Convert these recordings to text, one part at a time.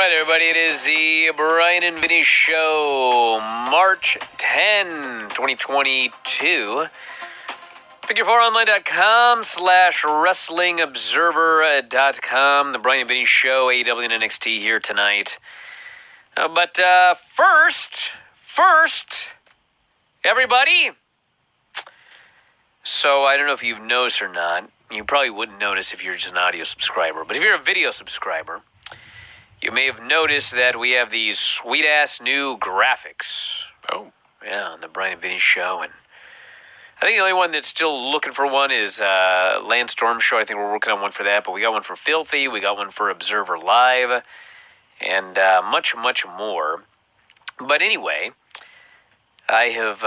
right, everybody, it is the Bryan and Vinny Show, March 10, 2022. Figure4online.com/WrestlingObserver.com. The Bryan and Vinny Show, AEW and NXT here tonight. But first, everybody. So I don't know if you've noticed or not. You probably wouldn't notice if you're just an audio subscriber. But if you're a video subscriber, you may have noticed that we have these sweet-ass new graphics. Oh. Yeah, on the Bryan and Vinny Show. And I think the only one that's still looking for one is Lance Storm Show. I think we're working on one for that. But we got one for Filthy. We got one for Observer Live. And much, much more. But anyway, I have...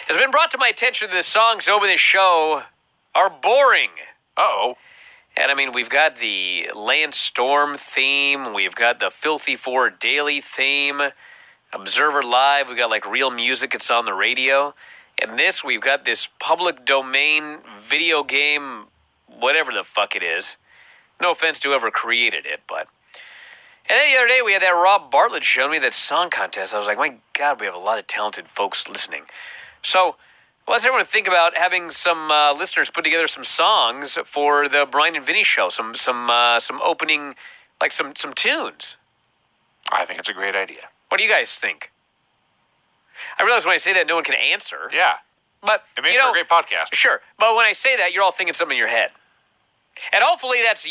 It's been brought to my attention that the songs over this show are boring. Uh-oh. And I mean, we've got the Lance Storm theme. We've got the Filthy 4 Daily theme. Observer Live, we've got like real music. It's on the radio. And this, we've got this public domain video game, whatever the fuck it is. No offense to whoever created it, but... And then the other day, we had that Rob Bartlett showing me that song contest. I was like, my God, we have a lot of talented folks listening. So, let's everyone think about having some listeners put together some songs for the Bryan and Vinny Show. Some opening, like some tunes. I think it's a great idea. What do you guys think? I realize when I say that, no one can answer. Yeah. But it makes for a great podcast. Sure. But when I say that, you're all thinking something in your head. And hopefully that's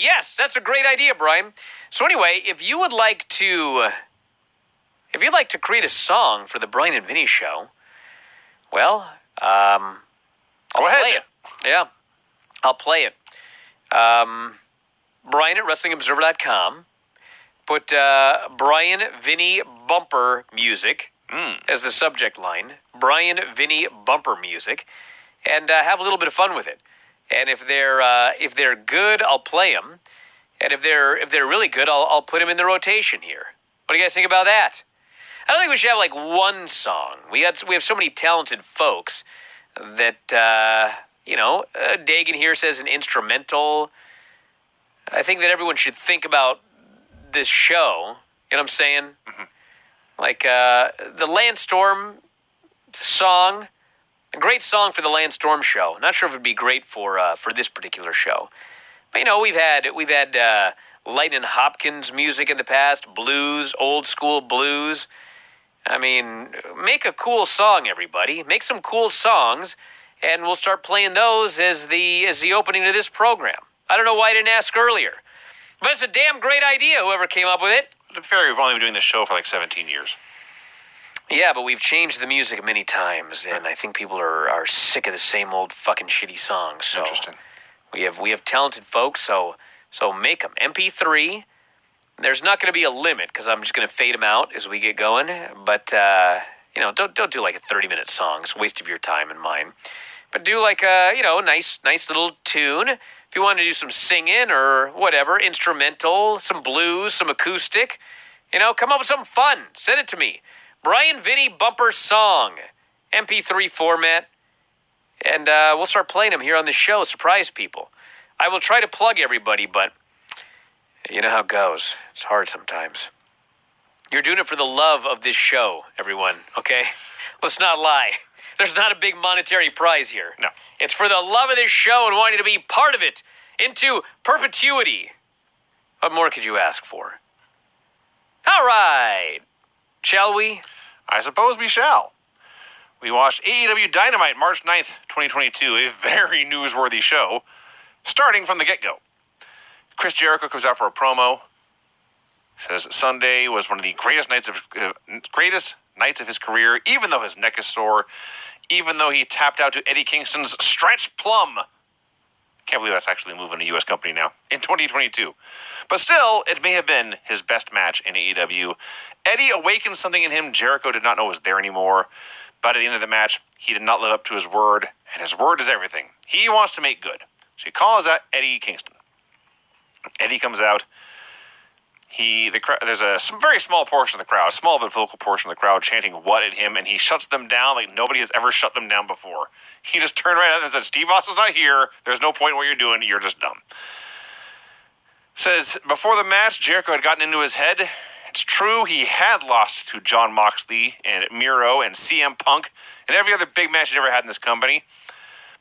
a great idea, Brian. So anyway, if you'd like to create a song for the Bryan and Vinny Show, well, Go ahead. Play it. Yeah, I'll play it. Brian at WrestlingObserver.com. Put Bryan Vinny bumper music as the subject line. Bryan Vinny bumper music, and have a little bit of fun with it. And if they're good, I'll play them. And if they're really good, I'll put them in the rotation here. What do you guys think about that? I don't think we should have like one song. We have so many talented folks that Dagan here says an instrumental. I think that everyone should think about this show. You know what I'm saying? Mm-hmm. Like the Lance Storm song, a great song for the Lance Storm show. Not sure if it'd be great for this particular show. But we've had Lightnin' Hopkins music in the past, blues, old school blues. I mean, make a cool song, everybody. Make some cool songs, and we'll start playing those as the opening to this program. I don't know why I didn't ask earlier, but it's a damn great idea, whoever came up with it. To be fair, we've only been doing this show for like 17 years. Yeah, but we've changed the music many times, and I think people are sick of the same old fucking shitty songs. So interesting. We have talented folks, so make them. MP3. There's not going to be a limit because I'm just going to fade them out as we get going. But don't do like a 30-minute song. It's a waste of your time and mine. But do like a nice little tune. If you want to do some singing or whatever, instrumental, some blues, some acoustic, come up with something fun. Send it to me. Bryan Vinny bumper song, MP3 format, and we'll start playing them here on the show. Surprise people. I will try to plug everybody, but. You know how it goes. It's hard sometimes. You're doing it for the love of this show, everyone, okay? Let's not lie. There's not a big monetary prize here. No. It's for the love of this show and wanting to be part of it into perpetuity. What more could you ask for? All right. Shall we? I suppose we shall. We watched AEW Dynamite March 9th, 2022, a very newsworthy show, starting from the get-go. Chris Jericho comes out for a promo. Says Sunday was one of the greatest nights of his career, even though his neck is sore, even though he tapped out to Eddie Kingston's Stretch Plum. Can't believe that's actually moving a U.S. company now in 2022. But still, it may have been his best match in AEW. Eddie awakened something in him Jericho did not know was there anymore. But at the end of the match, he did not live up to his word, and his word is everything. He wants to make good. So he calls out Eddie Kingston. Eddie comes out. There's a very small portion of the crowd, a small but vocal portion of the crowd chanting "what" at him, and he shuts them down like nobody has ever shut them down before. He just turned right out and said, "Steve Austin's not here. There's no point in what you're doing. You're just dumb." Says, before the match, Jericho had gotten into his head. It's true, he had lost to Jon Moxley and Miro and CM Punk and every other big match he'd ever had in this company.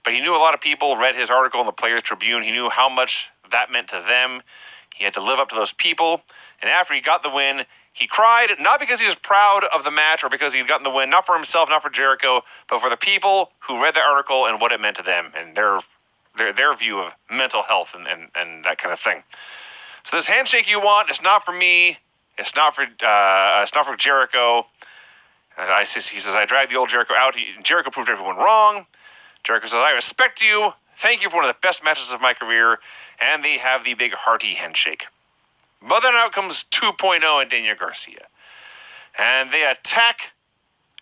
But he knew a lot of people read his article in the Players Tribune. He knew how much that meant to them. He had to live up to those people. And after he got the win, he cried, not because he was proud of the match or because he had gotten the win, not for himself, not for Jericho, but for the people who read the article and what it meant to them and their view of mental health and that kind of thing. So this handshake you want, it's not for me. It's not for Jericho. He says, I dragged the old Jericho out. Jericho proved everyone wrong. Jericho says, I respect you. Thank you for one of the best matches of my career. And they have the big hearty handshake. But then out comes 2.0 and Daniel Garcia. And they attack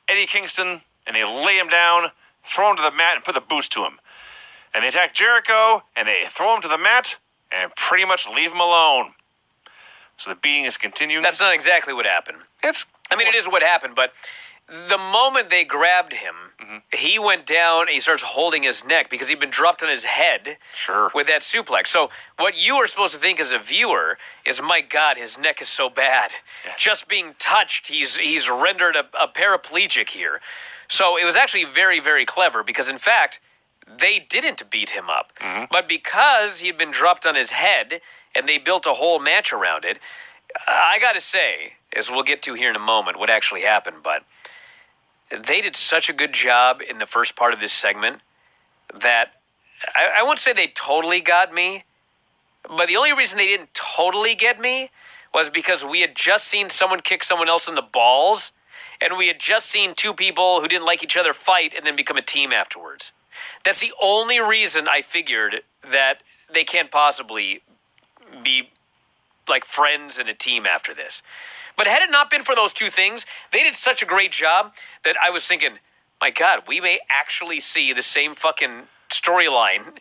Eddie Kingston, and they lay him down, throw him to the mat, and put the boots to him. And they attack Jericho, and they throw him to the mat, and pretty much leave him alone. So the beating is continuing. That's not exactly what happened. It is what happened, but the moment they grabbed him, he went down and he starts holding his neck because he'd been dropped on his head with that suplex. So what you are supposed to think as a viewer is, my God, his neck is so bad. Yeah. Just being touched, he's rendered a paraplegic here. So it was actually very, very clever because, in fact, they didn't beat him up. But because he'd been dropped on his head and they built a whole match around it, I got to say, as we'll get to here in a moment, what actually happened, but they did such a good job in the first part of this segment that I won't say they totally got me, but the only reason they didn't totally get me was because we had just seen someone kick someone else in the balls, and we had just seen two people who didn't like each other fight and then become a team afterwards. That's the only reason I figured that they can't possibly be like friends and a team after this. But had it not been for those two things, they did such a great job that I was thinking, my God, we may actually see the same fucking storyline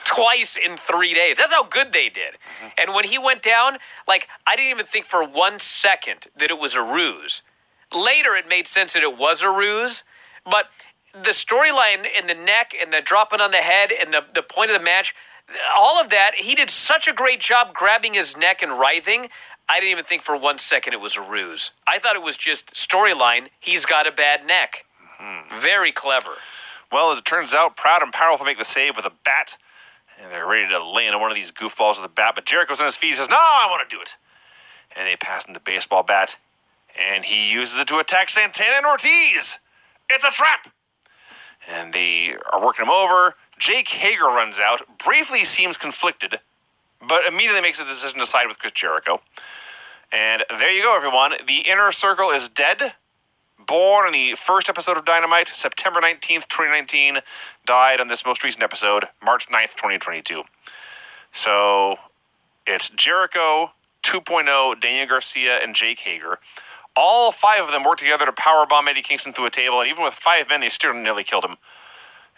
twice in 3 days. That's how good they did. And when he went down, like, I didn't even think for 1 second that it was a ruse. Later, it made sense that it was a ruse, but the storyline and the neck and the dropping on the head and the point of the match, all of that, he did such a great job grabbing his neck and writhing. I didn't even think for 1 second it was a ruse. I thought it was just storyline. He's got a bad neck. Very clever. Well, as it turns out, Proud and Powerful make the save with a bat. And they're ready to lay into one of these goofballs with a bat. But Jericho's on his feet. He says, no, I want to do it. And they pass him the baseball bat. And he uses it to attack Santana and Ortiz. It's a trap. And they are working him over. Jake Hager runs out. Briefly seems conflicted, but immediately makes a decision to side with Chris Jericho. And there you go, everyone. The Inner Circle is dead. Born in the first episode of Dynamite, September 19th, 2019. Died on this most recent episode, March 9th, 2022. So it's Jericho, 2.0, Daniel Garcia, and Jake Hager. All five of them worked together to powerbomb Eddie Kingston through a table, and even with 5 men, they still nearly killed him.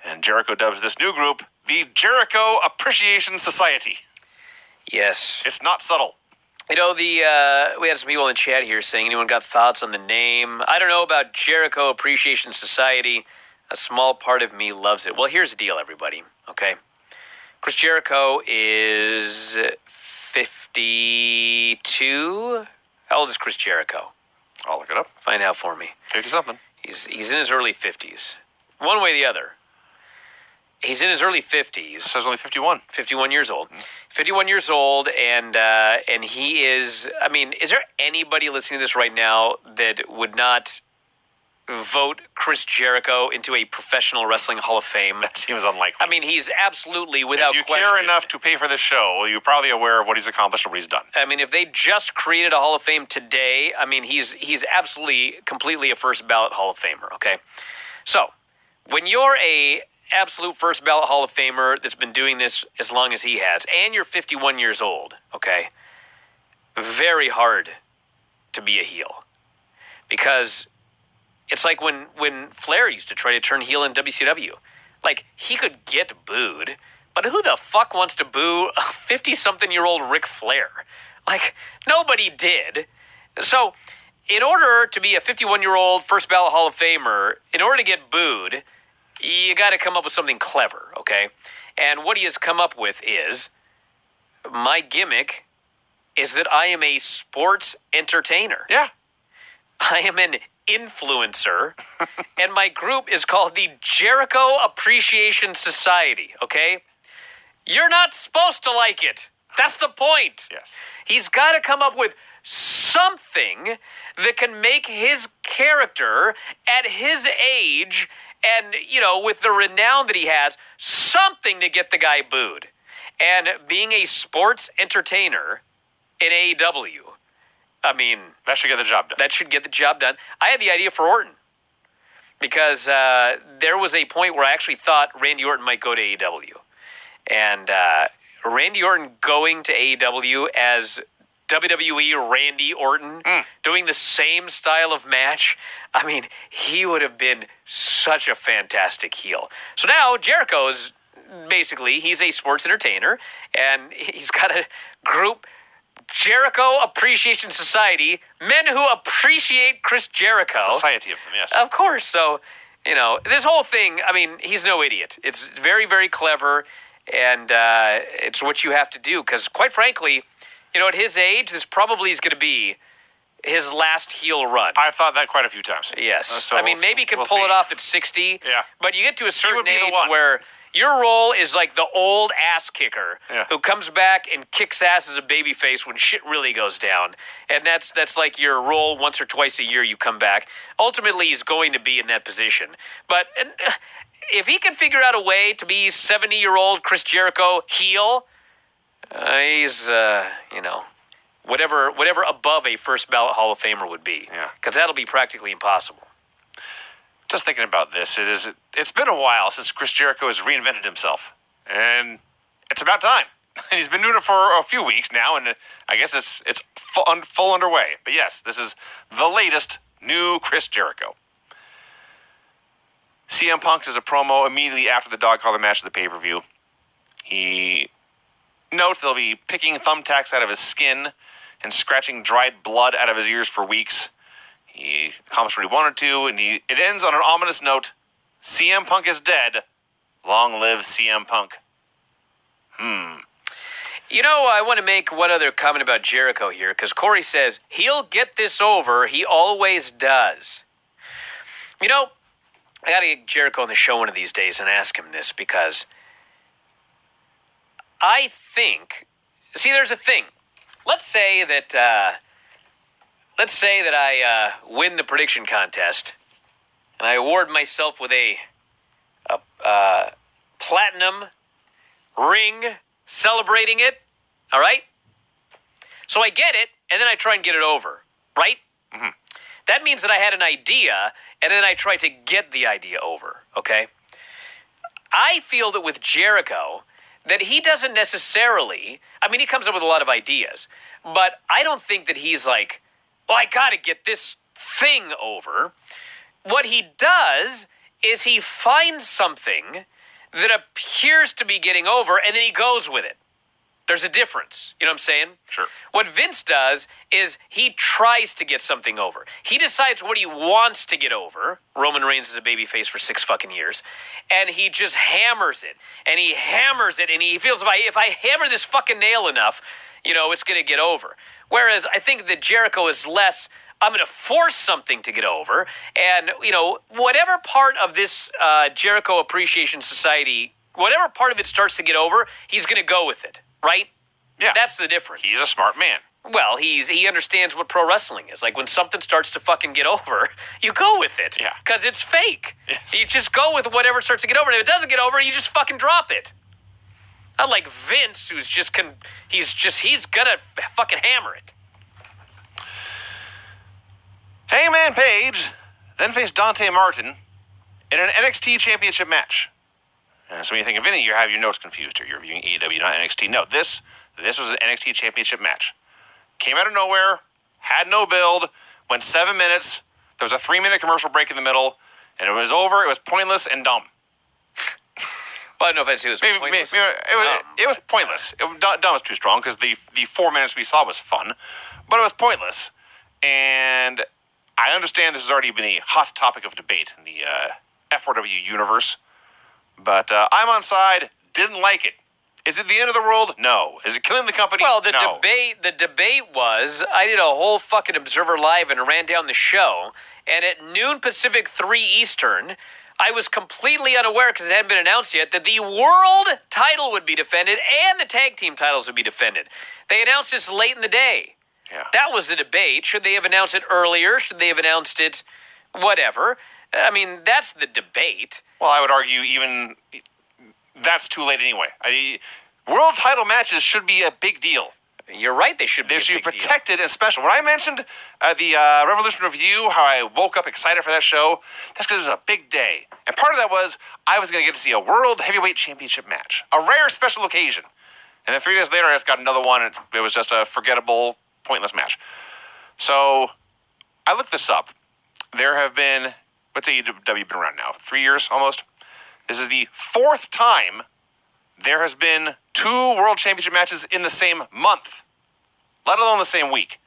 And Jericho dubs this new group the Jericho Appreciation Society. Yes. It's not subtle. You know, we had some people in the chat here saying, anyone got thoughts on the name? I don't know about Jericho Appreciation Society. A small part of me loves it. Well, here's the deal, everybody, okay? Chris Jericho is 52. How old is Chris Jericho? I'll look it up. Find out for me. 50-something. He's in his early 50s. One way or the other. He's in his early 50s. It says only 51. 51 years old. 51 years old, and he is, I mean, is there anybody listening to this right now that would not vote Chris Jericho into a professional wrestling Hall of Fame? That seems unlikely. I mean, he's absolutely, without question. If you care enough to pay for this show, you're probably aware of what he's accomplished and what he's done. I mean, if they just created a Hall of Fame today, I mean, he's absolutely, completely a first ballot Hall of Famer, okay? So, when you're a absolute first ballot Hall of Famer that's been doing this as long as he has, and you're 51 years old, okay, very hard to be a heel. Because it's like when Flair used to try to turn heel in WCW. Like, he could get booed, but who the fuck wants to boo a 50-something-year-old Ric Flair? Like, nobody did. So, in order to be a 51-year-old first ballot Hall of Famer, in order to get booed, you got to come up with something clever, okay? And what he has come up with is, my gimmick is that I am a sports entertainer. Yeah. I am an influencer, and my group is called the Jericho Appreciation Society, okay? You're not supposed to like it. That's the point. Yes. He's got to come up with something that can make his character at his age and, with the renown that he has, something to get the guy booed. And being a sports entertainer in AEW, I mean... That should get the job done. That should get the job done. I had the idea for Orton because there was a point where I actually thought Randy Orton might go to AEW. And Randy Orton going to AEW as WWE Randy Orton, doing the same style of match, I mean, he would have been such a fantastic heel. So now Jericho is basically, he's a sports entertainer, and he's got a group, Jericho Appreciation Society, men who appreciate Chris Jericho. Society of them, yes. Of course. So, this whole thing, I mean, he's no idiot. It's very, very clever, and it's what you have to do, because quite frankly, at his age, this probably is going to be his last heel run. I've thought that quite a few times. Yes. So I mean, maybe he can pull it off at 60. Yeah. But you get to a certain be the age one. where your role is like the old ass kicker Yeah. who comes back and kicks ass as a babyface when shit really goes down. And that's like your role once or twice a year you come back. Ultimately, he's going to be in that position. But if he can figure out a way to be 70-year-old Chris Jericho heel, he's, whatever above a first ballot Hall of Famer would be. Yeah. Because that'll be practically impossible. Just thinking about this, it's been a while since Chris Jericho has reinvented himself. And it's about time. And he's been doing it for a few weeks now, and I guess it's full underway. But yes, this is the latest new Chris Jericho. CM Punk does a promo immediately after the dog collar match of the pay-per-view. He notes they'll be picking thumbtacks out of his skin and scratching dried blood out of his ears for weeks. He accomplished what he wanted to, and it ends on an ominous note. CM Punk is dead. Long live CM Punk. I want to make one other comment about Jericho here, because Corey says, he'll get this over. He always does. I got to get Jericho on the show one of these days and ask him this, because I think, there's a thing. Let's say that I win the prediction contest, and I award myself with a platinum ring celebrating it. All right? So I get it, and then I try and get it over, right? Mm-hmm. That means that I had an idea, and then I try to get the idea over, okay? I feel that with Jericho, that he doesn't necessarily, he comes up with a lot of ideas, but I don't think that he's like, well, I got to get this thing over. What he does is he finds something that appears to be getting over, and then he goes with it. There's a difference. You know what I'm saying? Sure. What Vince does is he tries to get something over. He decides what he wants to get over. Roman Reigns is a babyface for 6 fucking years. And he just hammers it. And he hammers it. And he feels if I hammer this fucking nail enough, it's going to get over. Whereas I think that Jericho is less, I'm going to force something to get over. And, whatever part of this Jericho Appreciation Society, whatever part of it starts to get over, he's going to go with it. Right? Yeah. That's the difference. He's a smart man. Well, he understands what pro wrestling is. Like, when something starts to fucking get over, you go with it. Yeah. Because it's fake. Yes. You just go with whatever starts to get over. And if it doesn't get over, you just fucking drop it. Not like Vince, who's he's gonna fucking hammer it. Hangman Page then faced Dante Martin in an NXT Championship match. So when you think of Vinny, you have your notes confused here. You're reviewing AEW, not NXT. No, this was an NXT Championship match. Came out of nowhere, had no build, went 7 minutes. There was a 3-minute commercial break in the middle, and it was over. It was pointless and dumb. Well, I don't know if I'd say it was pointless. It was pointless. Dumb was too strong because the 4 minutes we saw was fun, but it was pointless. And I understand this has already been a hot topic of debate in the F4W universe. But I'm on side, didn't like it. Is it the end of the world? No. Is it killing the company? Well, the No. debate was, I did a whole fucking Observer Live and ran down the show, and at noon Pacific, 3 Eastern, I was completely unaware, because it hadn't been announced yet, that the world title would be defended and the tag team titles would be defended. They announced this late in the day. Yeah. That was the debate. Should they have announced it earlier? Should they have announced it whatever? I mean, that's the debate. Well, I would argue even that's too late anyway. World title matches should be a big deal. You're right, they should be They a should be big deal. protected and special. When I mentioned the Revolution Review, how I woke up excited for that show, that's because it was a big day. And part of that was I was going to get to see a World Heavyweight Championship match, a rare special occasion. And then 3 days later, I just got another one, and it was just a forgettable, pointless match. So I looked this up. There have been, what's AEW been around now? 3 years almost? This is the 4th time there has been 2 World Championship matches in the same month, let alone the same week.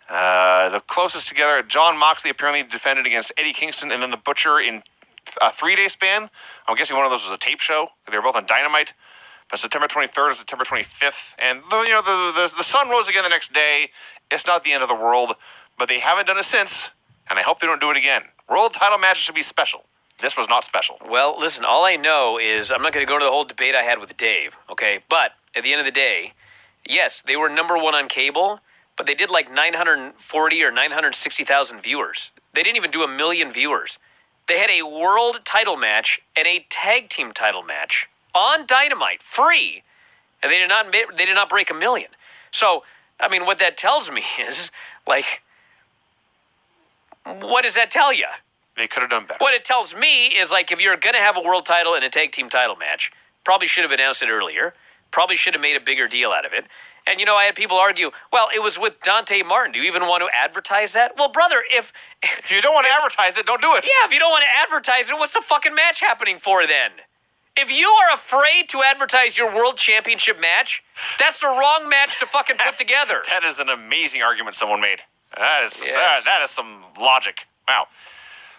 The closest together, John Moxley apparently defended against Eddie Kingston and then the Butcher in a 3-day span. I'm guessing one of those was a tape show. They were both on Dynamite. But September 23rd and September 25th. And the sun rose again the next day. It's not the end of the world, but they haven't done it since, and I hope they don't do it again. World title matches should be special. This was not special. Well, listen, all I know is I'm not going to go into the whole debate I had with Dave, okay? But at the end of the day, yes, they were number 1 on cable, but they did like 940 or 960,000 viewers. They didn't even do 1 million viewers. They had a world title match and a tag team title match on Dynamite, free, and they did not break 1 million. So, I mean, what that tells me is, like, what does that tell you? They could have done better. What it tells me is, like, if you're going to have a world title and a tag team title match, probably should have announced it earlier, probably should have made a bigger deal out of it. And, I had people argue, well, it was with Dante Martin. Do you even want to advertise that? Well, brother, if you don't want to advertise it, don't do it. Yeah, if you don't want to advertise it, what's the fucking match happening for then? If you are afraid to advertise your world championship match, that's the wrong match to fucking put together. That is an amazing argument someone made. That is Yes. that is some logic. Wow.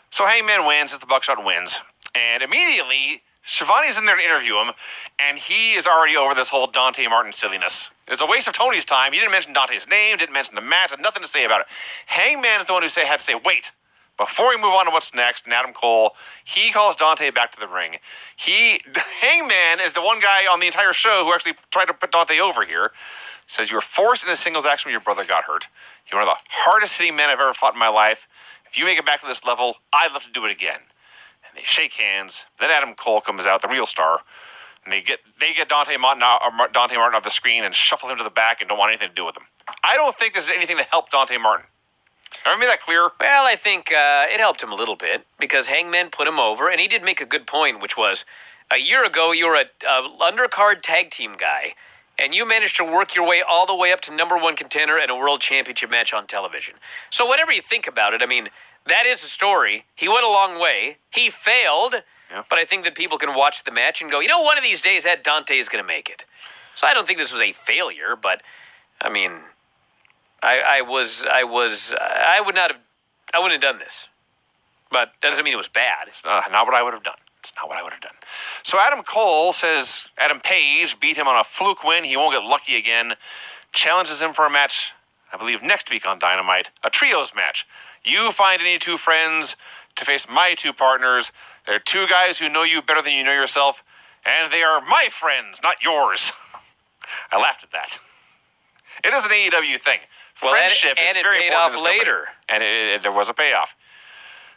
So Hangman wins, it's the Buckshot wins. And immediately, Shivani's in there to interview him, and he is already over this whole Dante Martin silliness. It's a waste of Tony's time. He didn't mention Dante's name, didn't mention the match, had nothing to say about it. Hangman is the one who had to say, wait, before we move on to what's next, and Adam Cole, he calls Dante back to the ring. Hangman is the one guy on the entire show who actually tried to put Dante over here. Says, you were forced into singles action when your brother got hurt. You're one of the hardest hitting men I've ever fought in my life. If you make it back to this level, I'd love to do it again. And they shake hands. Then Adam Cole comes out, the real star. And they get Dante Martin off the screen and shuffle him to the back and don't want anything to do with him. I don't think this is anything to help Dante Martin. Have I made that clear? Well, I think it helped him a little bit because Hangman put him over, and he did make a good point, which was a year ago you were a undercard tag team guy, and you managed to work your way all the way up to number 1 contender in a world championship match on television. So whatever you think about it, I mean, that is a story. He went a long way. He failed, but I think that people can watch the match and go, one of these days that Dante is going to make it. So I don't think this was a failure, but I mean, I wouldn't have done this, but that doesn't mean it was bad. It's not what I would have done. It's not what I would have done. So Adam Cole says Adam Page beat him on a fluke win. He won't get lucky again. Challenges him for a match, I believe, next week on Dynamite. A trios match. You find any 2 friends to face my 2 partners. They're 2 guys who know you better than you know yourself, and they are my friends, not yours. I laughed at that. It is an AEW thing. Well, Friendship and is it very paid important off in this company. later. And there was a payoff.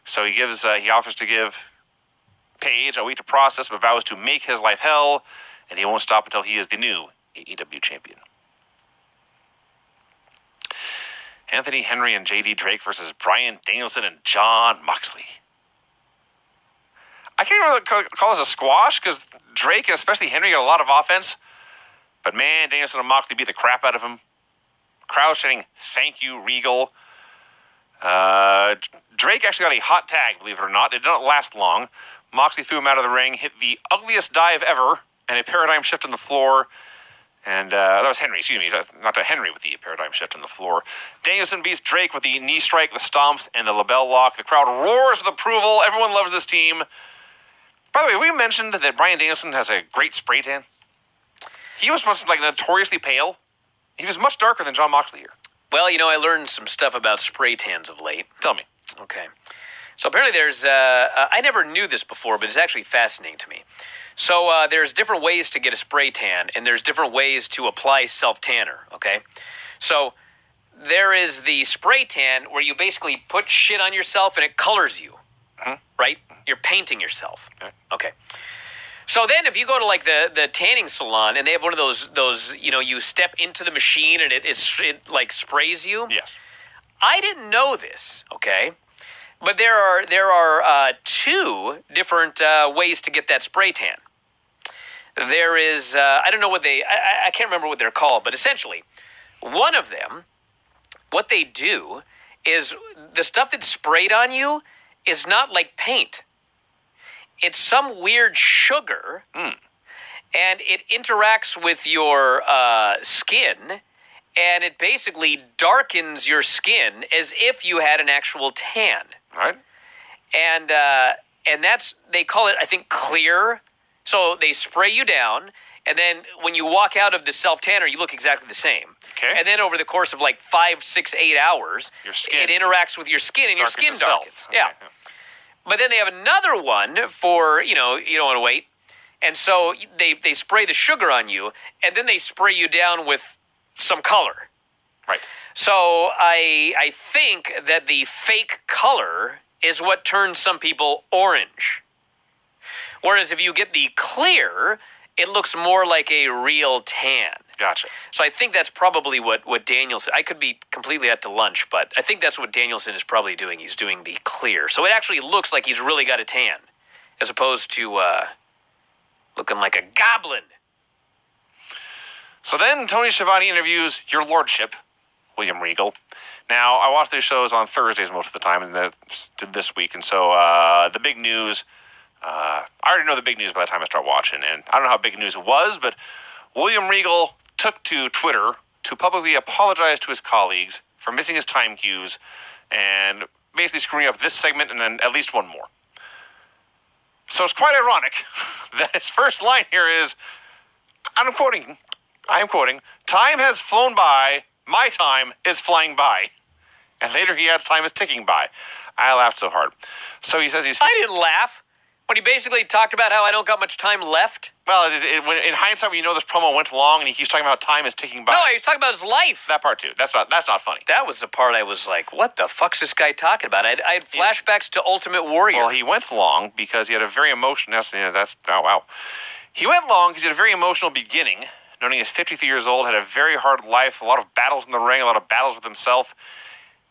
So he offers to give Page a week to process, but vows to make his life hell, and he won't stop until he is the new AEW champion. Anthony Henry and JD Drake versus Bryan Danielson and Jon Moxley. I can't really call this a squash because Drake and especially Henry got a lot of offense, but man, Danielson and Moxley beat the crap out of him. Crowd chanting, "Thank you, Regal." Drake actually got a hot tag, believe it or not. It did not last long. Moxley threw him out of the ring, hit the ugliest dive ever, and a paradigm shift on the floor. And that was Henry, excuse me, not to Henry with the paradigm shift on the floor. Danielson beats Drake with the knee strike, the stomps, and the label lock. The crowd roars with approval. Everyone loves this team. By the way, we mentioned that Bryan Danielson has a great spray tan. He was once like notoriously pale. He was much darker than Jon Moxley here. Well, I learned some stuff about spray tans of late. Tell me. Okay. So apparently there's, I never knew this before, but it's actually fascinating to me. So there's different ways to get a spray tan, and there's different ways to apply self-tanner, okay? So there is the spray tan where you basically put shit on yourself and it colors you, right? You're painting yourself. Okay. So then if you go to like the tanning salon and they have one of those you step into the machine and it like sprays you. Yes. I didn't know this, okay? But there are two different ways to get that spray tan. There is, I don't know what I can't remember what they're called, but essentially, one of them, what they do is the stuff that's sprayed on you is not like paint. It's some weird sugar, and it interacts with your skin, and it basically darkens your skin as if you had an actual tan. Right. And that's, they call it, I think, clear. So they spray you down, and then when you walk out of the self-tanner, you look exactly the same. Okay. And then over the course of like 5, 6, 8 hours, your skin it interacts with your skin, and your skin darkens. Okay. Yeah. But then they have another one for, you don't want to wait. And so they spray the sugar on you, and then they spray you down with some color. Right. So I think that the fake color is what turns some people orange. Whereas if you get the clear, it looks more like a real tan. Gotcha. So I think that's probably what Danielson, I could be completely out to lunch, but I think that's what Danielson is probably doing. He's doing the clear. So it actually looks like he's really got a tan, as opposed to looking like a goblin. So then Tony Schiavone interviews Your Lordship, William Regal. Now, I watch these shows on Thursdays most of the time, and did this week. And so the big news, I already know the big news by the time I start watching. And I don't know how big news it was, but William Regal took to Twitter to publicly apologize to his colleagues for missing his time cues and basically screwing up this segment and then at least one more. So it's quite ironic that his first line here is, I am quoting, time has flown by, my time is flying by. And later he adds, time is ticking by. I laughed so hard. So he says I didn't laugh. When he basically talked about how I don't got much time left. Well, in hindsight, when you know this promo went long and he keeps talking about how time is ticking by. No, he was talking about his life. That part too. That's not funny. That was the part I was like, what the fuck's this guy talking about? I had flashbacks to Ultimate Warrior. Well, he went long because he had a very emotional... wow. He went long because he had a very emotional beginning, knowing he's 53 years old, had a very hard life, a lot of battles in the ring, a lot of battles with himself,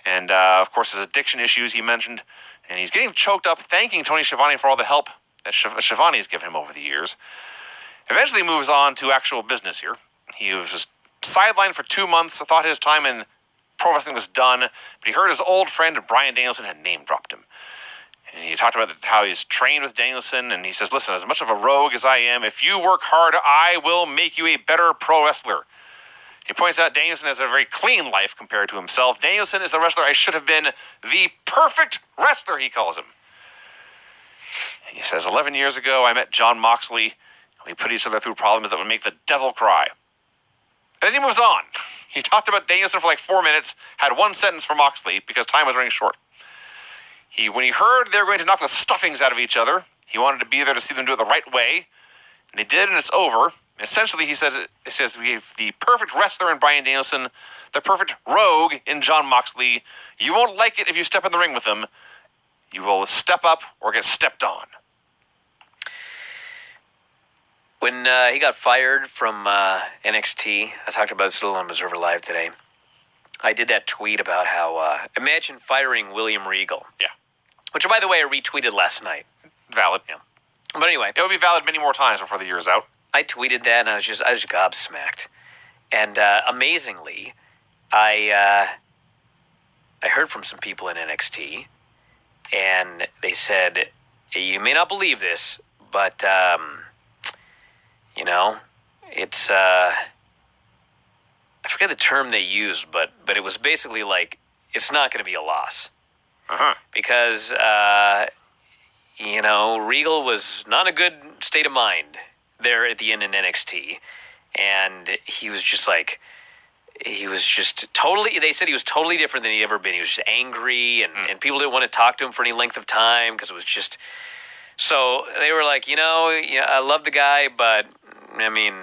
and, of course, his addiction issues he mentioned. And he's getting choked up thanking Tony Schiavone for all the help that Schiavone's given him over the years. Eventually moves on to actual business here. He was just sidelined for 2 months. I thought his time in pro wrestling was done, but he heard his old friend Bryan Danielson had name-dropped him. And he talked about how he's trained with Danielson, and he says, listen, as much of a rogue as I am, if you work hard, I will make you a better pro wrestler. He points out Danielson has a very clean life compared to himself. Danielson is the wrestler I should have been. The perfect wrestler, he calls him. He says, 11 years ago, I met Jon Moxley. We put each other through problems that would make the devil cry. And then he moves on. He talked about Danielson for like 4 minutes, had one sentence for Moxley because time was running short. When he heard they were going to knock the stuffings out of each other, he wanted to be there to see them do it the right way. And they did, and it's over. Essentially, he says we gave the perfect wrestler in Bryan Danielson, the perfect rogue in Jon Moxley. You won't like it if you step in the ring with him. You will step up or get stepped on. When he got fired from NXT, I talked about this a little on Observer Live today. I did that tweet about how, imagine firing William Regal. Yeah. Which, by the way, I retweeted last night. Valid. Yeah. But anyway. It will be valid many more times before the year is out. I tweeted that, and I was just gobsmacked. And amazingly, I heard from some people in NXT, and they said, you may not believe this, but, it's, I forget the term they used, but it was basically like, it's not going to be a loss. Uh-huh. Because, Regal was not in a good state of mind there at the end in NXT. and he was just totally, they said he was totally different than he'd ever been. He was just angry, and people didn't want to talk to him for any length of time because it was just, so they were like, yeah, I love the guy, but, I mean,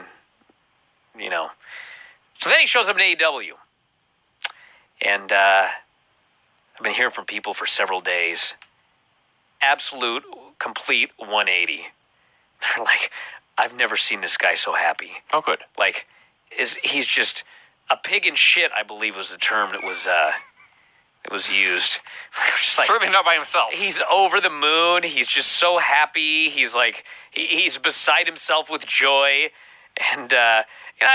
So then he shows up in AEW, and I've been hearing from people for several days. Absolute, complete 180. They're like, I've never seen this guy so happy. Oh, good. Like, he's just a pig in shit, I believe was the term that was used. Just like, certainly not by himself. He's over the moon. He's just so happy. He's like, he's beside himself with joy. And I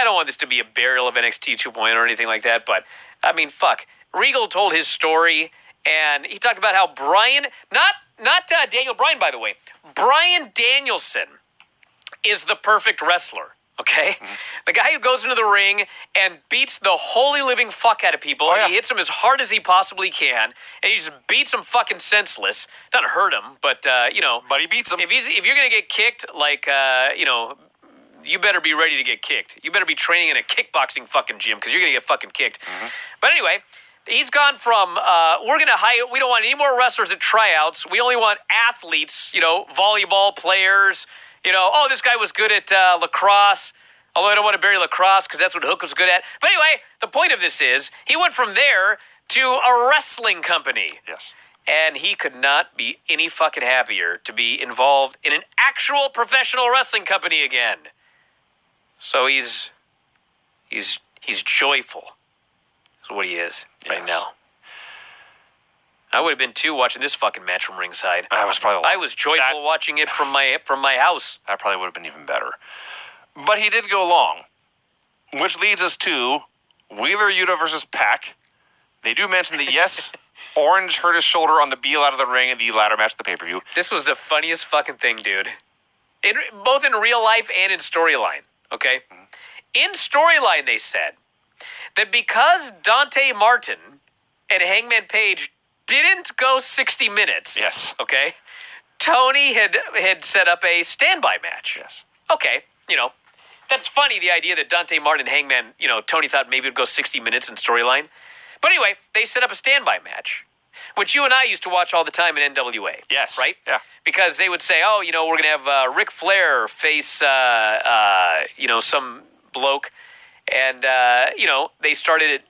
don't want this to be a burial of NXT 2.0 or anything like that, but, I mean, fuck. Regal told his story, and he talked about how Bryan, not Daniel Bryan, by the way, Bryan Danielson is the perfect wrestler, okay? Mm-hmm. The guy who goes into the ring and beats the holy living fuck out of people. Oh, yeah. He hits them as hard as he possibly can, and he just beats them fucking senseless. Doesn't hurt him, but, But he beats them. If you're going to get kicked, like, you better be ready to get kicked. You better be training in a kickboxing fucking gym because you're going to get fucking kicked. Mm-hmm. But anyway, he's gone from, we don't want any more wrestlers at tryouts. We only want athletes, volleyball players, this guy was good at lacrosse. Although I don't want to bury lacrosse because that's what Hook was good at. But anyway, the point of this is he went from there to a wrestling company. Yes. And he could not be any fucking happier to be involved in an actual professional wrestling company again. So he's joyful. That's what he is right now. I would have been too watching this fucking match from ringside. I was joyful watching it from my house. That probably would have been even better. But he did go long, which leads us to Wheeler Yuta versus Pac. They do mention that yes, Orange hurt his shoulder on the Beal out of the ring in the ladder match of the pay-per-view. This was the funniest fucking thing, dude. Both in real life and in storyline. Okay? Mm-hmm. In storyline, they said that because Dante Martin and Hangman Page didn't go 60 minutes. Yes. Okay? Tony had set up a standby match. Yes. Okay. That's funny, the idea that Dante Martin and Hangman, Tony thought maybe it would go 60 minutes in storyline. But anyway, they set up a standby match, which you and I used to watch all the time in NWA. Yes. Right? Yeah. Because they would say, we're going to have Ric Flair face, some bloke. And, they started at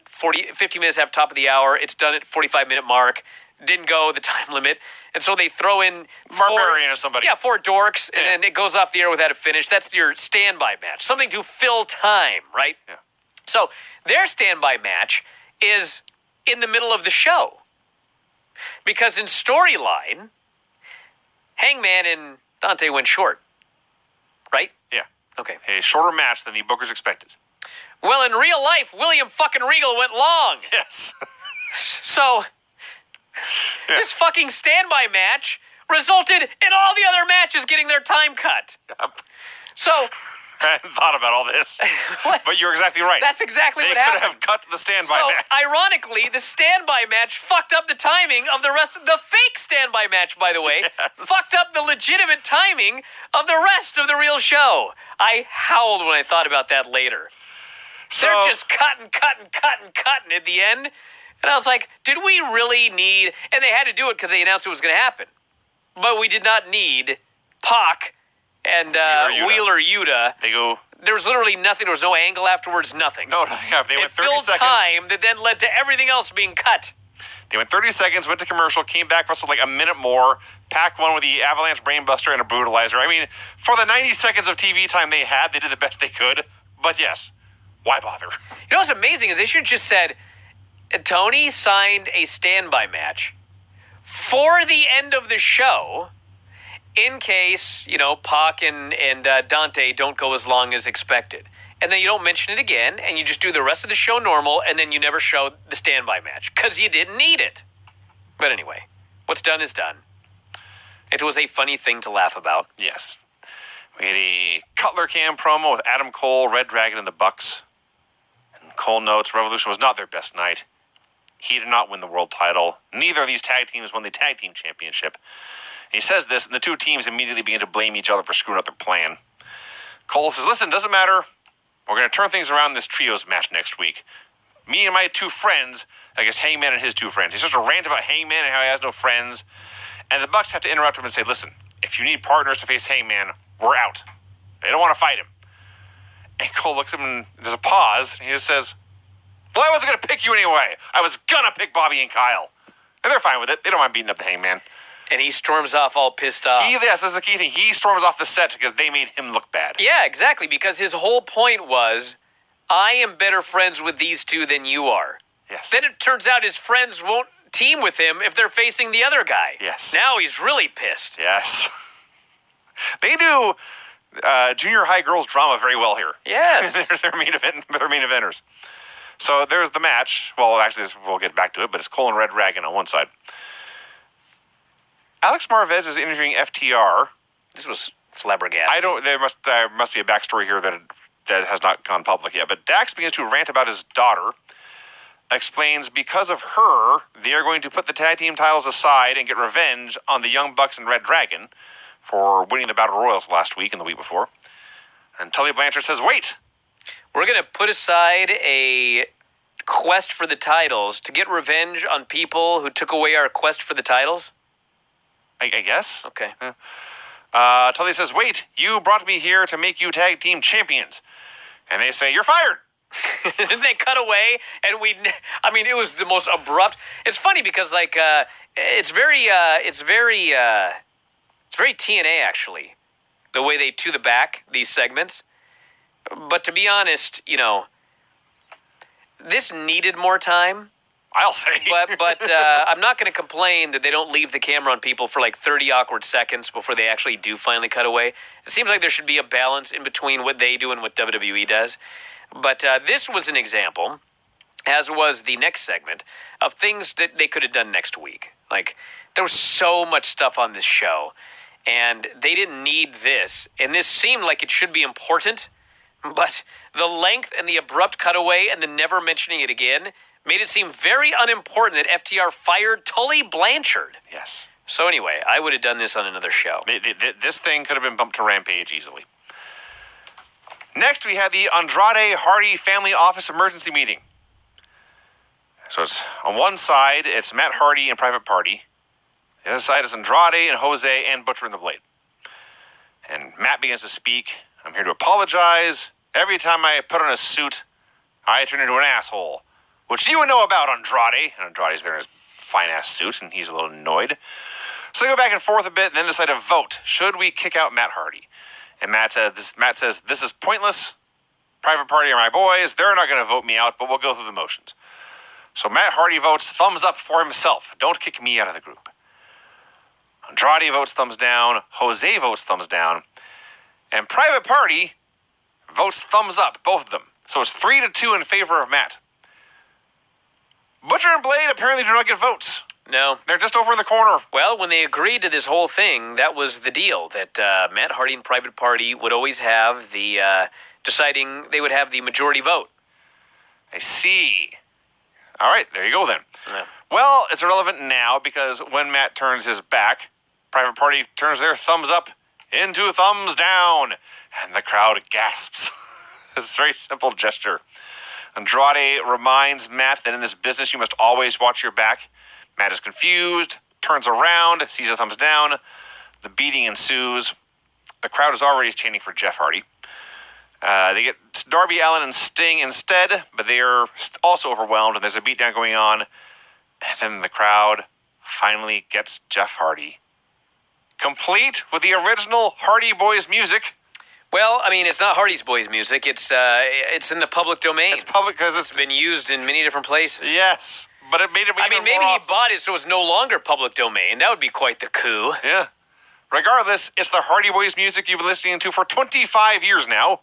50 minutes after top of the hour. It's done at 45-minute mark. Didn't go the time limit. And so they throw in Barbarian or somebody. Yeah, 4 dorks, and then it goes off the air without a finish. That's your standby match. Something to fill time, right? Yeah. So their standby match is in the middle of the show. Because in storyline, Hangman and Dante went short. Right? Yeah. Okay. A shorter match than the bookers expected. Well, in real life, William fucking Regal went long. Yes. So, this fucking standby match resulted in all the other matches getting their time cut. Yep. So, I hadn't thought about all this, but you're exactly right. That's exactly what happened. They could have cut the standby match. So, ironically, the standby match fucked up the timing of the rest of the fake standby match, by the way. Yes. Fucked up the legitimate timing of the rest of the real show. I howled when I thought about that later. So, they're just cutting at the end. And I was like, did we really need... And they had to do it because they announced it was going to happen. But we did not need Pac and Wheeler Yuta. They go... There was literally nothing. There was no angle afterwards, nothing. No, yeah, they went 30 seconds. It filled time that then led to everything else being cut. They went 30 seconds, went to commercial, came back, wrestled like a minute more, Pac won with the Avalanche Brainbuster and a Brutalizer. I mean, for the 90 seconds of TV time they had, they did the best they could. But yes, why bother? You know what's amazing is they should have just said, Tony signed a standby match for the end of the show in case, Pac and Dante don't go as long as expected. And then you don't mention it again, and you just do the rest of the show normal, and then you never show the standby match because you didn't need it. But anyway, what's done is done. It was a funny thing to laugh about. Yes. We had a Cutler Cam promo with Adam Cole, Red Dragon, and the Bucks. And Cole notes Revolution was not their best night. He did not win the world title. Neither of these tag teams won the tag team championship. And he says this, and the two teams immediately begin to blame each other for screwing up their plan. Cole says, listen, doesn't matter. We're going to turn things around in this trios match next week. Me and my two friends, I guess Hangman and his two friends. He starts to rant about Hangman and how he has no friends. And the Bucks have to interrupt him and say, listen, if you need partners to face Hangman, we're out. They don't want to fight him. And Cole looks at him and there's a pause. And he just says, well, I wasn't going to pick you anyway. I was going to pick Bobby and Kyle. And they're fine with it. They don't mind beating up the Hangman. And he storms off all pissed off. Yes, that's the key thing. He storms off the set because they made him look bad. Yeah, exactly. Because his whole point was, I am better friends with these two than you are. Yes. Then it turns out his friends won't team with him if they're facing the other guy. Yes. Now he's really pissed. Yes. They do junior high girls drama very well here. Yes. they're main eventers. So there's the match. Well, actually, we'll get back to it, but it's Cole and Red Dragon on one side. Alex Marvez is interviewing FTR. This was flabbergasting. There must be a backstory here that has not gone public yet. But Dax begins to rant about his daughter. Explains because of her, they are going to put the tag team titles aside and get revenge on the Young Bucks and Red Dragon for winning the Battle Royals last week and the week before. And Tully Blanchard says, wait. We're going to put aside a quest for the titles to get revenge on people who took away our quest for the titles? I guess. Okay. Tully says, wait, you brought me here to make you tag team champions. And they say, you're fired. Then they cut away, and it was the most abrupt. It's funny because, it's very TNA, actually, the way they to the back these segments. But to be honest, this needed more time. I'll say. But I'm not going to complain that they don't leave the camera on people for 30 awkward seconds before they actually do finally cut away. It seems like there should be a balance in between what they do and what WWE does. But this was an example, as was the next segment, of things that they could have done next week. There was so much stuff on this show, and they didn't need this. And this seemed like it should be important, but the length and the abrupt cutaway and the never mentioning it again made it seem very unimportant that FTR fired Tully Blanchard. Yes. So anyway, I would have done this on another show. This thing could have been bumped to Rampage easily. Next, we had the Andrade Hardy Family Office Emergency Meeting. So it's on one side, it's Matt Hardy and Private Party. The other side is Andrade and Jose and Butcher and the Blade. And Matt begins to speak. I'm here to apologize. Every time I put on a suit, I turn into an asshole. Which you would know about, Andrade. And Andrade's there in his fine-ass suit, and he's a little annoyed. So they go back and forth a bit, and then decide to vote. Should we kick out Matt Hardy? And Matt says, this is pointless. Private Party are my boys. They're not going to vote me out, but we'll go through the motions. So Matt Hardy votes thumbs up for himself. Don't kick me out of the group. Andrade votes thumbs down. Jose votes thumbs down. And Private Party votes thumbs up, both of them. So it's 3-2 in favor of Matt. Butcher and Blade apparently do not get votes. No. They're just over in the corner. Well, when they agreed to this whole thing, that was the deal, that Matt Hardy and Private Party would always have the, deciding they would have the majority vote. I see. All right, there you go then. Yeah. Well, it's irrelevant now because when Matt turns his back, Private Party turns their thumbs up into thumbs down, and the crowd gasps. It's a very simple gesture. Andrade reminds Matt that in this business you must always watch your back. Matt is confused, turns around, sees a thumbs down. The beating ensues. The crowd is already chanting for Jeff Hardy. They get Darby Allin and Sting instead, but they are also overwhelmed, and there's a beatdown going on. And then the crowd finally gets Jeff Hardy, complete with the original Hardy Boys music. Well, it's not Hardy's Boys music. It's in the public domain. It's public because It's been used in many different places. Yes, but it made it even maybe more he awesome. bought it so it's no longer public domain. That would be quite the coup. Yeah. Regardless, it's the Hardy Boys music you've been listening to for 25 years now.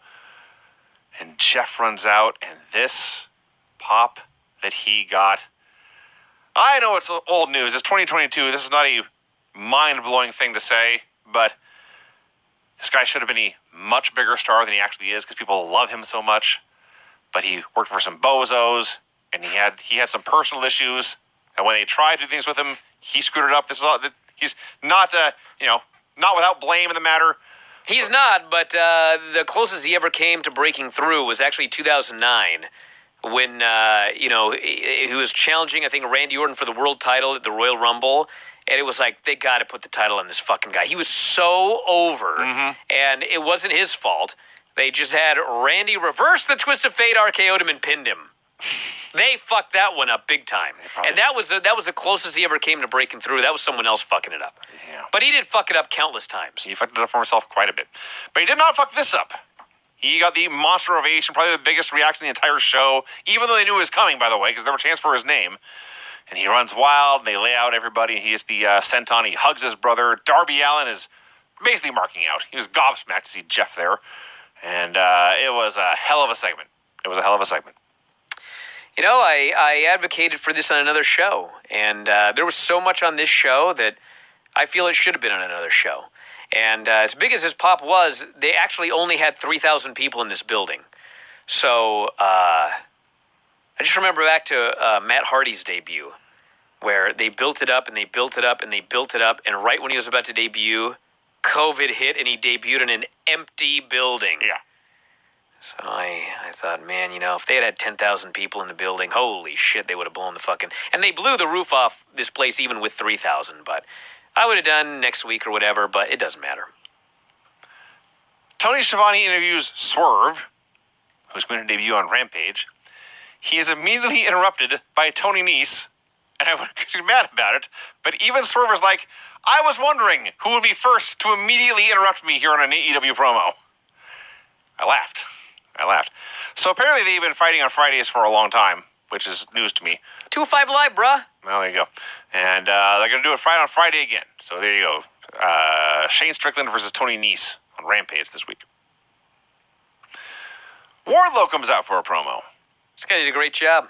And Jeff runs out, and this pop that he got. I know it's old news. It's 2022. This is not a mind-blowing thing to say, but this guy should have been a much bigger star than he actually is because people love him so much. But he worked for some bozos, and he had some personal issues. And when they tried to do things with him, he screwed it up. He's not not without blame in the matter. He's not, but the closest he ever came to breaking through was actually 2009 when, he was challenging, I think, Randy Orton for the world title at the Royal Rumble. And it was like, they got to put the title on this fucking guy. He was so over, and it wasn't his fault. They just had Randy reverse the twist of fate, RKO'd him, and pinned him. They fucked that one up big time. And that was the closest he ever came to breaking through. That was someone else fucking it up. Yeah. But he did fuck it up countless times. He fucked it up for himself quite a bit. But he did not fuck this up. He got the monster ovation, probably the biggest reaction in the entire show, even though they knew it was coming, by the way, because there were chants for his name. And he runs wild, and they lay out everybody, and he gets the senton. He hugs his brother. Darby Allin is basically marking out. He was gobsmacked to see Jeff there. And it was a hell of a segment. You know, I advocated for this on another show, and there was so much on this show that I feel it should have been on another show. And as big as this pop was, they actually only had 3,000 people in this building. So I just remember back to Matt Hardy's debut, where they built it up and they built it up and they built it up, and right when he was about to debut, COVID hit and he debuted in an empty building. Yeah. So I thought, man, if they had 10,000 people in the building, holy shit, they would have blown the fucking... And they blew the roof off this place even with 3,000, but I would have done next week or whatever, but it doesn't matter. Tony Schiavone interviews Swerve, who's going to debut on Rampage. He is immediately interrupted by Tony Nese, and I would get mad about it, but even Swerve is like, I was wondering who would be first to immediately interrupt me here on an AEW promo. I laughed. So apparently they've been fighting on Fridays for a long time, which is news to me. 205 Live, bruh. Well, there you go. And they're going to do it on Friday again. So there you go. Shane Strickland versus Tony Nese on Rampage this week. Wardlow comes out for a promo. This guy did a great job.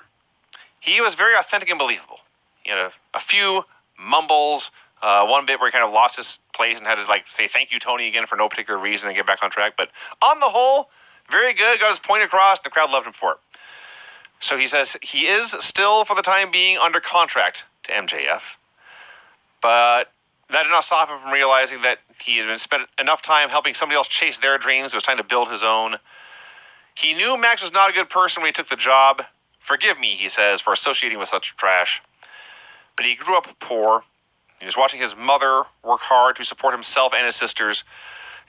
He was very authentic and believable. He had a few mumbles, one bit where he kind of lost his place and had to say thank you, Tony, again for no particular reason and get back on track. But on the whole, very good. Got his point across. The crowd loved him for it. So he says he is still, for the time being, under contract to MJF. But that did not stop him from realizing that he had spent enough time helping somebody else chase their dreams. It was time to build his own. He knew Max was not a good person when he took the job. Forgive me, he says, for associating with such trash. But he grew up poor. He was watching his mother work hard to support himself and his sisters.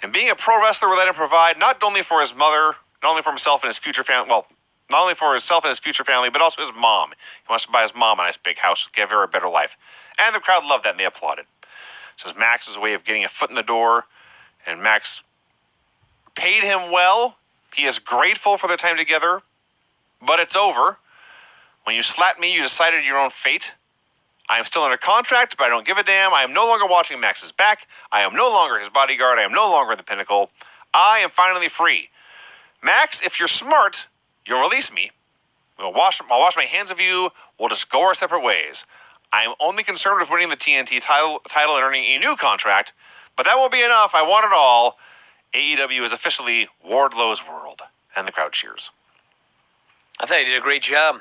And being a pro wrestler would let him provide not only for his mother, not only for himself and his future family, not only for himself and his future family, but also his mom. He wants to buy his mom a nice big house, give her a better life. And the crowd loved that, and they applauded. Says Max was a way of getting a foot in the door, and Max paid him well. He is grateful for their time together, but it's over. When you slapped me, you decided your own fate. I am still under contract, but I don't give a damn. I am no longer watching Max's back. I am no longer his bodyguard. I am no longer the Pinnacle. I am finally free. Max, if you're smart, you'll release me. I'll wash my hands of you. We'll just go our separate ways. I am only concerned with winning the TNT title and earning a new contract, but that won't be enough. I want it all. AEW is officially Wardlow's world. And the crowd cheers. I thought he did a great job.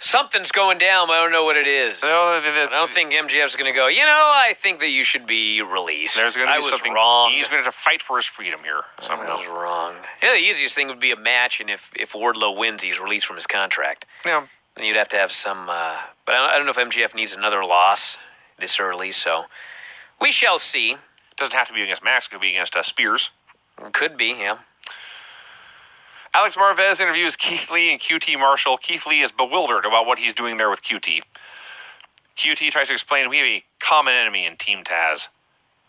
Something's going down, but I don't know what it is. I don't think MJF's going to go, I think that you should be released. There's going to be something wrong. He's going to fight for his freedom here. I was wrong. The easiest thing would be a match, and if Wardlow wins, he's released from his contract. Yeah. Then you'd have to have some, but I don't know if MJF needs another loss this early, so we shall see. It doesn't have to be against Max. It could be against Spears. Could be, yeah. Alex Marvez interviews Keith Lee and QT Marshall. Keith Lee is bewildered about what he's doing there with QT. QT tries to explain we have a common enemy in Team Taz.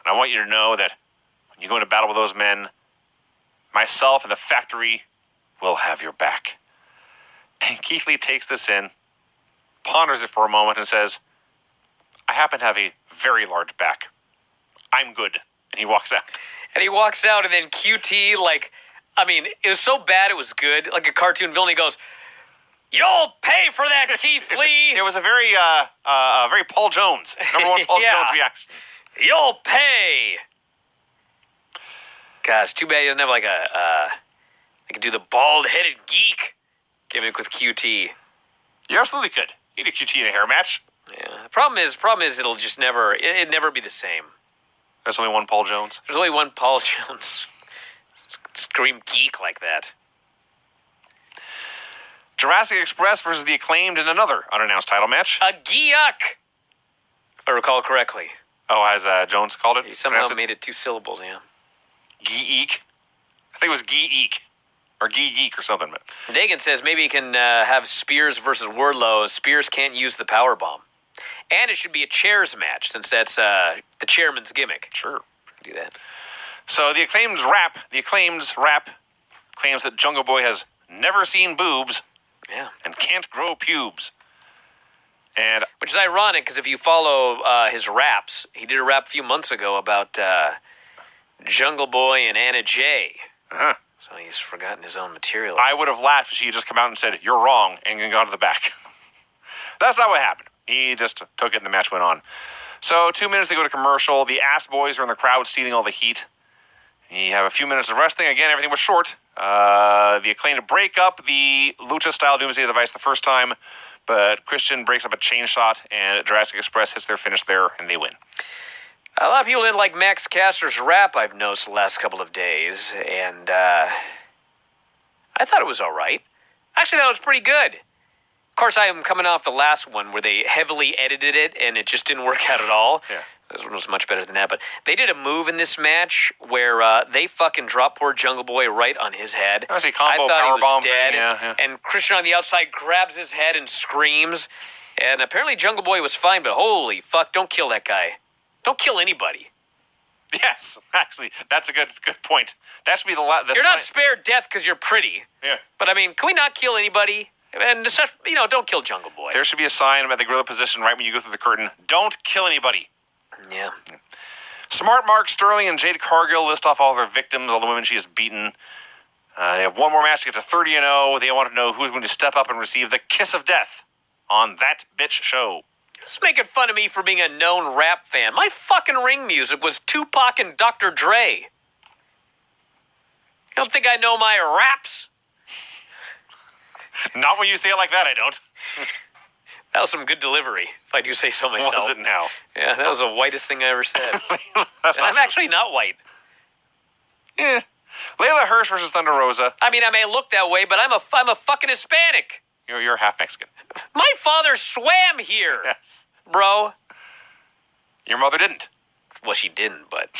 And I want you to know that when you go into battle with those men, myself and the factory will have your back. And Keith Lee takes this in, ponders it for a moment, and says, I happen to have a very large back. I'm good. And he walks out. And then QT, it was so bad it was good. Like a cartoon villain, he goes, you'll pay for that, Keith Lee. It was a very Paul Jones, number one Paul Jones reaction. You'll pay. God, it's too bad he doesn't have they could do the bald-headed geek gimmick with QT. You absolutely could. You could do QT in a hair match. Yeah. The problem is it'll just never be the same. There's only one Paul Jones. There's only one Paul Jones. Scream geek like that. Jurassic Express versus the Acclaimed in another unannounced title match. A Geek, if I recall correctly. Oh, as Jones called it? He somehow made it 2 syllables, yeah. Geek. I think it was Geek. Or Geek or something. But Dagan says maybe he can have Spears versus Wardlow. Spears can't use the powerbomb. And it should be a chairs match, since that's the chairman's gimmick. Sure. Do that. So the Acclaimed's rap claims that Jungle Boy has never seen boobs and can't grow pubes. And which is ironic, because if you follow his raps, he did a rap a few months ago about Jungle Boy and Anna Jay. Uh-huh. So he's forgotten his own material. I would have laughed if she had just come out and said, "You're wrong," and gone to the back. That's not what happened. He just took it and the match went on. So 2 minutes they go to commercial. The Ass Boys are in the crowd stealing all the heat. You have a few minutes of wrestling. Again, everything was short. The Acclaimed break up the Lucha-style Doomsday Device the first time, but Christian breaks up a chain shot, and Jurassic Express hits their finish there, and they win. A lot of people didn't like Max Caster's rap, I've noticed the last couple of days, and I thought it was all right. Actually, thought it was pretty good. Of course, I am coming off the last one where they heavily edited it, and it just didn't work out at all. Yeah. This one was much better than that, but they did a move in this match where they fucking dropped poor Jungle Boy right on his head. I thought he was dead, yeah. And Christian on the outside grabs his head and screams, and apparently Jungle Boy was fine, but holy fuck, don't kill that guy. Don't kill anybody. Yes, actually, that's a good point. That should be the You're not spared death because you're pretty. Yeah. But, I mean, can we not kill anybody? And, don't kill Jungle Boy. There should be a sign at the gorilla position right when you go through the curtain. Don't kill anybody. Yeah. Smart Mark Sterling and Jade Cargill list off all their victims, all the women she has beaten. They have one more match to get to 30-0. They want to know who's going to step up and receive the kiss of death on That Bitch Show. Just making fun of me for being a known rap fan. My fucking ring music was Tupac and Dr. Dre. You don't think I know my raps? Not when you say it like that, I don't. That was some good delivery, if I do say so myself. Was it now? Yeah, that was the whitest thing I ever said. That's and I'm actually not white. Yeah. Layla Hirsch versus Thunder Rosa. I mean, I may look that way, but I'm a fucking Hispanic. You're half Mexican. My father swam here. Yes. Bro. Your mother didn't. Well, she didn't, but...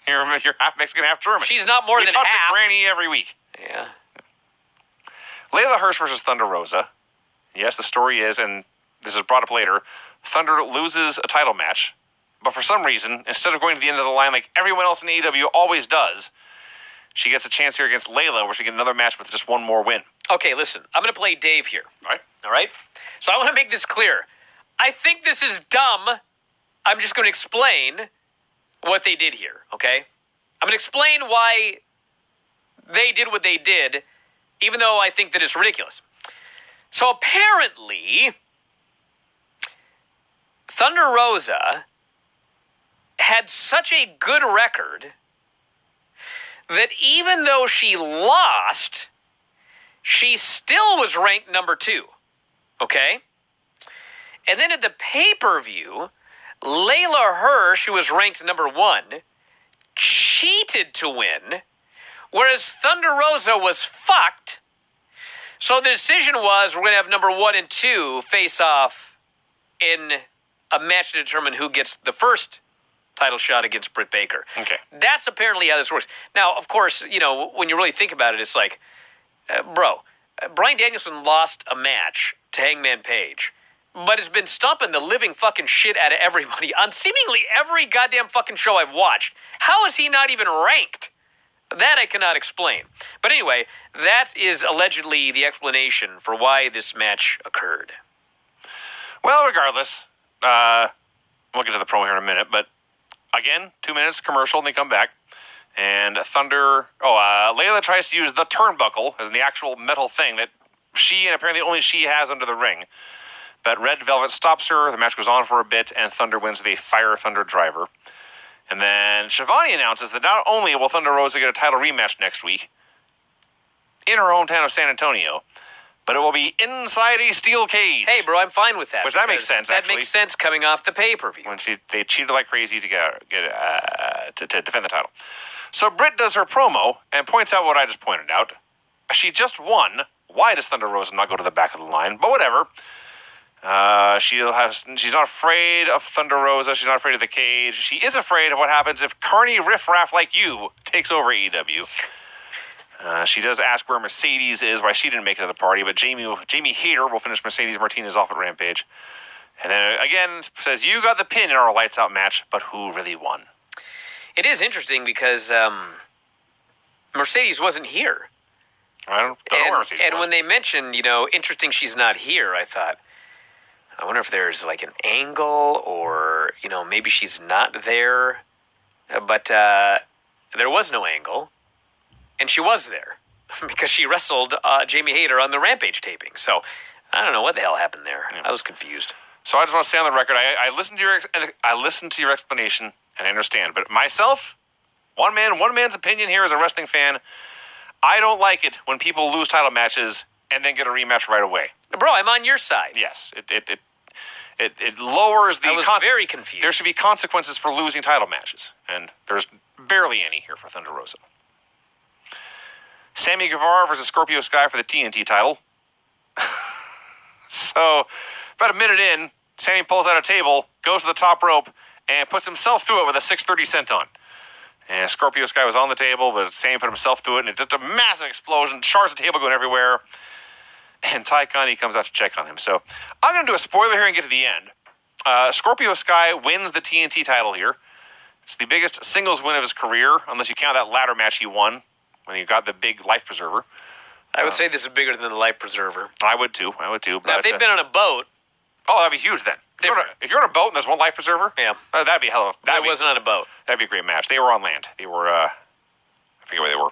You're half Mexican, half German. She's not more than half. We talk to Granny every week. Yeah. Layla Hirsch versus Thunder Rosa. Yes, the story is, and this is brought up later, Thunder loses a title match, but for some reason, instead of going to the end of the line like everyone else in AEW always does, she gets a chance here against Layla where she gets another match with just one more win. Okay, listen, I'm going to play Dave here. All right? So I want to make this clear. I think this is dumb. I'm just going to explain what they did here, okay? I'm going to explain why they did what they did, even though I think that it's ridiculous. So apparently, Thunder Rosa had such a good record that even though she lost, she still was ranked number 2. Okay? And then at the pay-per-view, Layla Hirsch, who was ranked number 1, cheated to win, whereas Thunder Rosa was fucked. So the decision was we're going to have number 1 and 2 face off in a match to determine who gets the first title shot against Britt Baker. Okay. That's apparently how this works. Now, of course, when you really think about it, it's like, Bryan Danielson lost a match to Hangman Page, but has been stomping the living fucking shit out of everybody on seemingly every goddamn fucking show I've watched. How is he not even ranked? That I cannot explain. But anyway, that is allegedly the explanation for why this match occurred. Well, regardless, we'll get to the promo here in a minute, but again, 2 minutes commercial, and they come back. And Layla tries to use the turnbuckle as in the actual metal thing that she and apparently only she has under the ring. But Red Velvet stops her. The match goes on for a bit, and Thunder wins with a Fire Thunder driver. And then Shivani announces that not only will Thunder Rosa get a title rematch next week in her hometown of San Antonio, but it will be inside a steel cage. Hey, bro, I'm fine with that. Which that makes because sense, That actually. makes sense coming off the pay-per-view. When they cheated like crazy to to defend the title. So Britt does her promo and points out what I just pointed out. She just won. Why does Thunder Rosa not go to the back of the line? But whatever. She's not afraid of Thunder Rosa. She's not afraid of the cage. She is afraid of what happens if Carney riffraff like you takes over AEW. She does ask where Mercedes is, why she didn't make it to the party, but Jamie Hayter will finish Mercedes Martinez off at Rampage. And then again says, you got the pin in our lights out match, but who really won? It is interesting because Mercedes wasn't here. I don't know where Mercedes was. And when they mentioned, interesting she's not here, I thought, I wonder if there's like an angle or, maybe she's not there. But there was no angle. And she was there because she wrestled Jamie Hayter on the Rampage taping. So I don't know what the hell happened there. Yeah. I was confused. So I just want to say on the record, I listened to your explanation and I understand. But myself, one man's opinion here as a wrestling fan, I don't like it when people lose title matches and then get a rematch right away. Bro, I'm on your side. Yes, it lowers the. I was very confused. There should be consequences for losing title matches, and there's barely any here for Thunder Rosa. Sammy Guevara versus Scorpio Sky for the TNT title. So, about a minute in, Sammy pulls out a table, goes to the top rope, and puts himself through it with a 630 cent on. And Scorpio Sky was on the table, but Sammy put himself through it, and it's just a massive explosion, shards of the table going everywhere. And Ty Conti comes out to check on him. So, I'm going to do a spoiler here and get to the end. Scorpio Sky wins the TNT title here. It's the biggest singles win of his career, unless you count that ladder match he won when he got the big life preserver. I would say this is bigger than the life preserver. I would too. But, now, if they'd been on a boat... Oh, that'd be huge then. If you're on a boat and there's one life preserver, yeah, that'd be a hell of a... That wasn't on a boat. That'd be a great match. They were on land. They were, I forget where they were.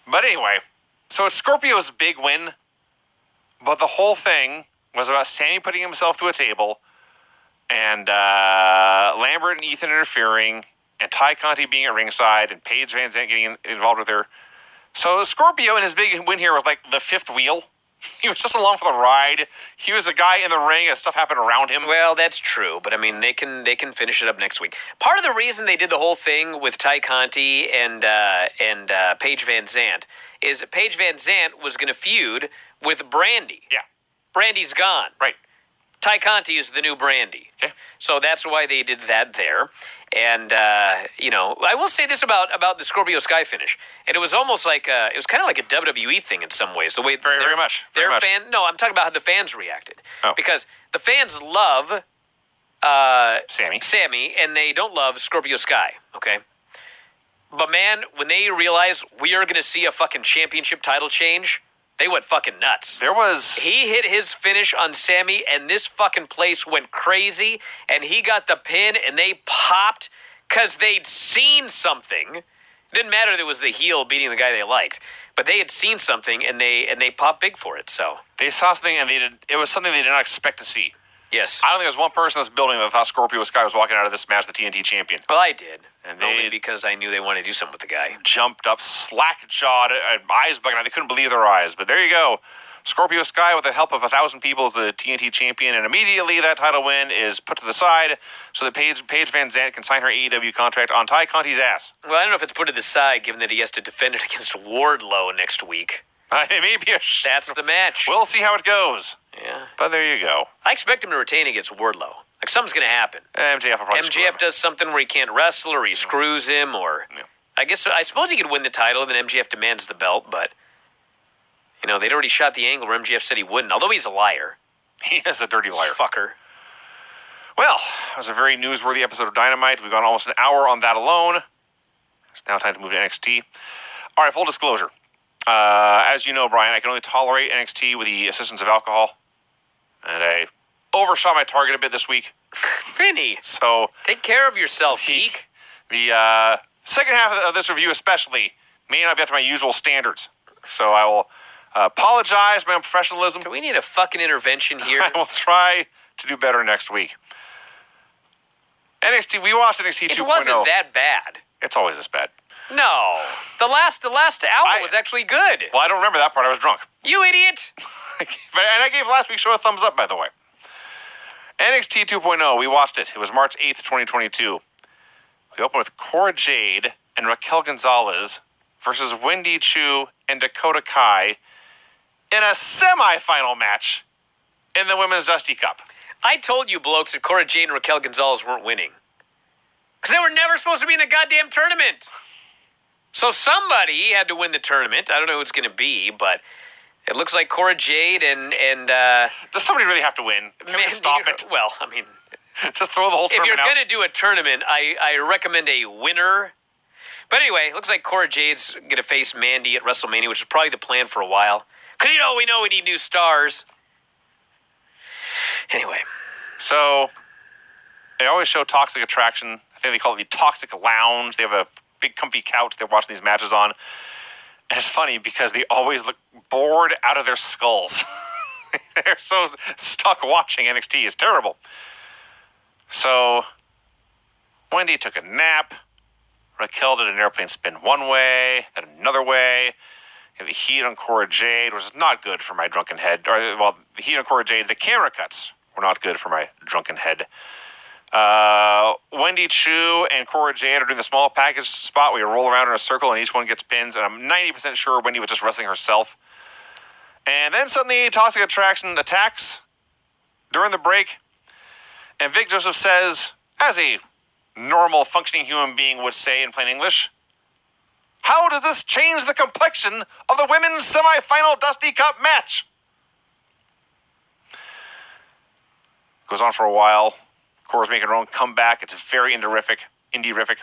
But anyway, so it's Scorpio's big win, but the whole thing was about Sammy putting himself through a table and Lambert and Ethan interfering and Ty Conti being at ringside and Paige Van Zandt getting involved with her. So Scorpio in his big win here was like the fifth wheel. He was just along for the ride. He was a guy in the ring as stuff happened around him. Well, that's true, but I mean, they can finish it up next week. Part of the reason they did the whole thing with Ty Conti and Paige Van Zandt is Paige Van Zandt was going to feud with Brandy. Yeah. Brandy's gone. Right. Ty Conti is the new Brandy. Okay. So that's why they did that there. And, I will say this about the Scorpio Sky finish. And it was almost like, it was kind of like a WWE thing in some ways. The way very much. No, I'm talking about how the fans reacted. Oh. Because the fans love Sammy, and they don't love Scorpio Sky, okay? But man, when they realize we are going to see a fucking championship title change, they went fucking nuts. He hit his finish on Sammy, and this fucking place went crazy, and he got the pin, and they popped because they'd seen something. It didn't matter that it was the heel beating the guy they liked, but they had seen something, and they popped big for it. So they saw something, and it was something they did not expect to see. Yes. I don't think there was one person in this building that thought Scorpio Sky was walking out of this match the TNT champion. Well, I did. And only because I knew they wanted to do something with the guy. Jumped up, slack-jawed, eyes bugging out. They couldn't believe their eyes. But there you go. Scorpio Sky, with the help of 1,000 people, is the TNT champion. And immediately that title win is put to the side so that Paige Van Zandt can sign her AEW contract on Ty Conti's ass. Well, I don't know if it's put to the side, given that he has to defend it against Wardlow next week. It may be That's the match. We'll see how it goes. Yeah. But there you go. I expect him to retain against Wardlow. Like, something's going to happen. MJF will probably screw him. MJF does something where he can't wrestle or he screws him or... Yeah. I suppose he could win the title and then MJF demands the belt, but... they'd already shot the angle where MJF said he wouldn't, although he's a liar. He is a dirty liar. Fucker. Well, it was a very newsworthy episode of Dynamite. We've gone almost an hour on that alone. It's now time to move to NXT. All right, full disclosure. As you know, Brian, I can only tolerate NXT with the assistance of alcohol. And I overshot my target a bit this week. Vinny, so take care of yourself, geek. The second half of this review especially may not be up to my usual standards. So I will apologize for my unprofessionalism. Do we need a fucking intervention here? I will try to do better next week. NXT, we watched NXT 2.0. It wasn't that bad. It's always this bad. No. The last hour was actually good. Well, I don't remember that part. I was drunk. You idiot! And I gave last week's show a thumbs up, by the way. NXT 2.0, we watched it. It was March 8th, 2022. We opened with Cora Jade and Raquel Gonzalez versus Wendy Chu and Dakota Kai in a semifinal match in the Women's Dusty Cup. I told you blokes that Cora Jade and Raquel Gonzalez weren't winning. Because they were never supposed to be in the goddamn tournament. So somebody had to win the tournament. I don't know who it's going to be, but it looks like Cora Jade and Does somebody really have to win? Can we stop it? Well, I mean, Just throw the whole if tournament you're out. going to do a tournament, I recommend a winner. But anyway, it looks like Cora Jade's going to face Mandy at WrestleMania, which is probably the plan for a while. Because, we know we need new stars. Anyway. So, they always show Toxic Attraction. I think they call it the Toxic Lounge. They have a big comfy couch they're watching these matches on. And it's funny because they always look bored out of their skulls. They're so stuck watching NXT. It's terrible. So, Wendy took a nap. Raquel did an airplane spin one way, then another way. And the heat on Cora Jade was not good for my drunken head. The heat on Cora Jade, the camera cuts were not good for my drunken head. Wendy Chu and Cora Jade are doing the small package spot where you roll around in a circle and each one gets pins. And I'm 90% sure Wendy was just wrestling herself. And then suddenly Toxic Attraction attacks during the break. And Vic Joseph says, as a normal functioning human being would say in plain English, how does this change the complexion of the women's semifinal Dusty Cup match? Goes on for a while. Cora's making her own comeback. It's very indie-rific.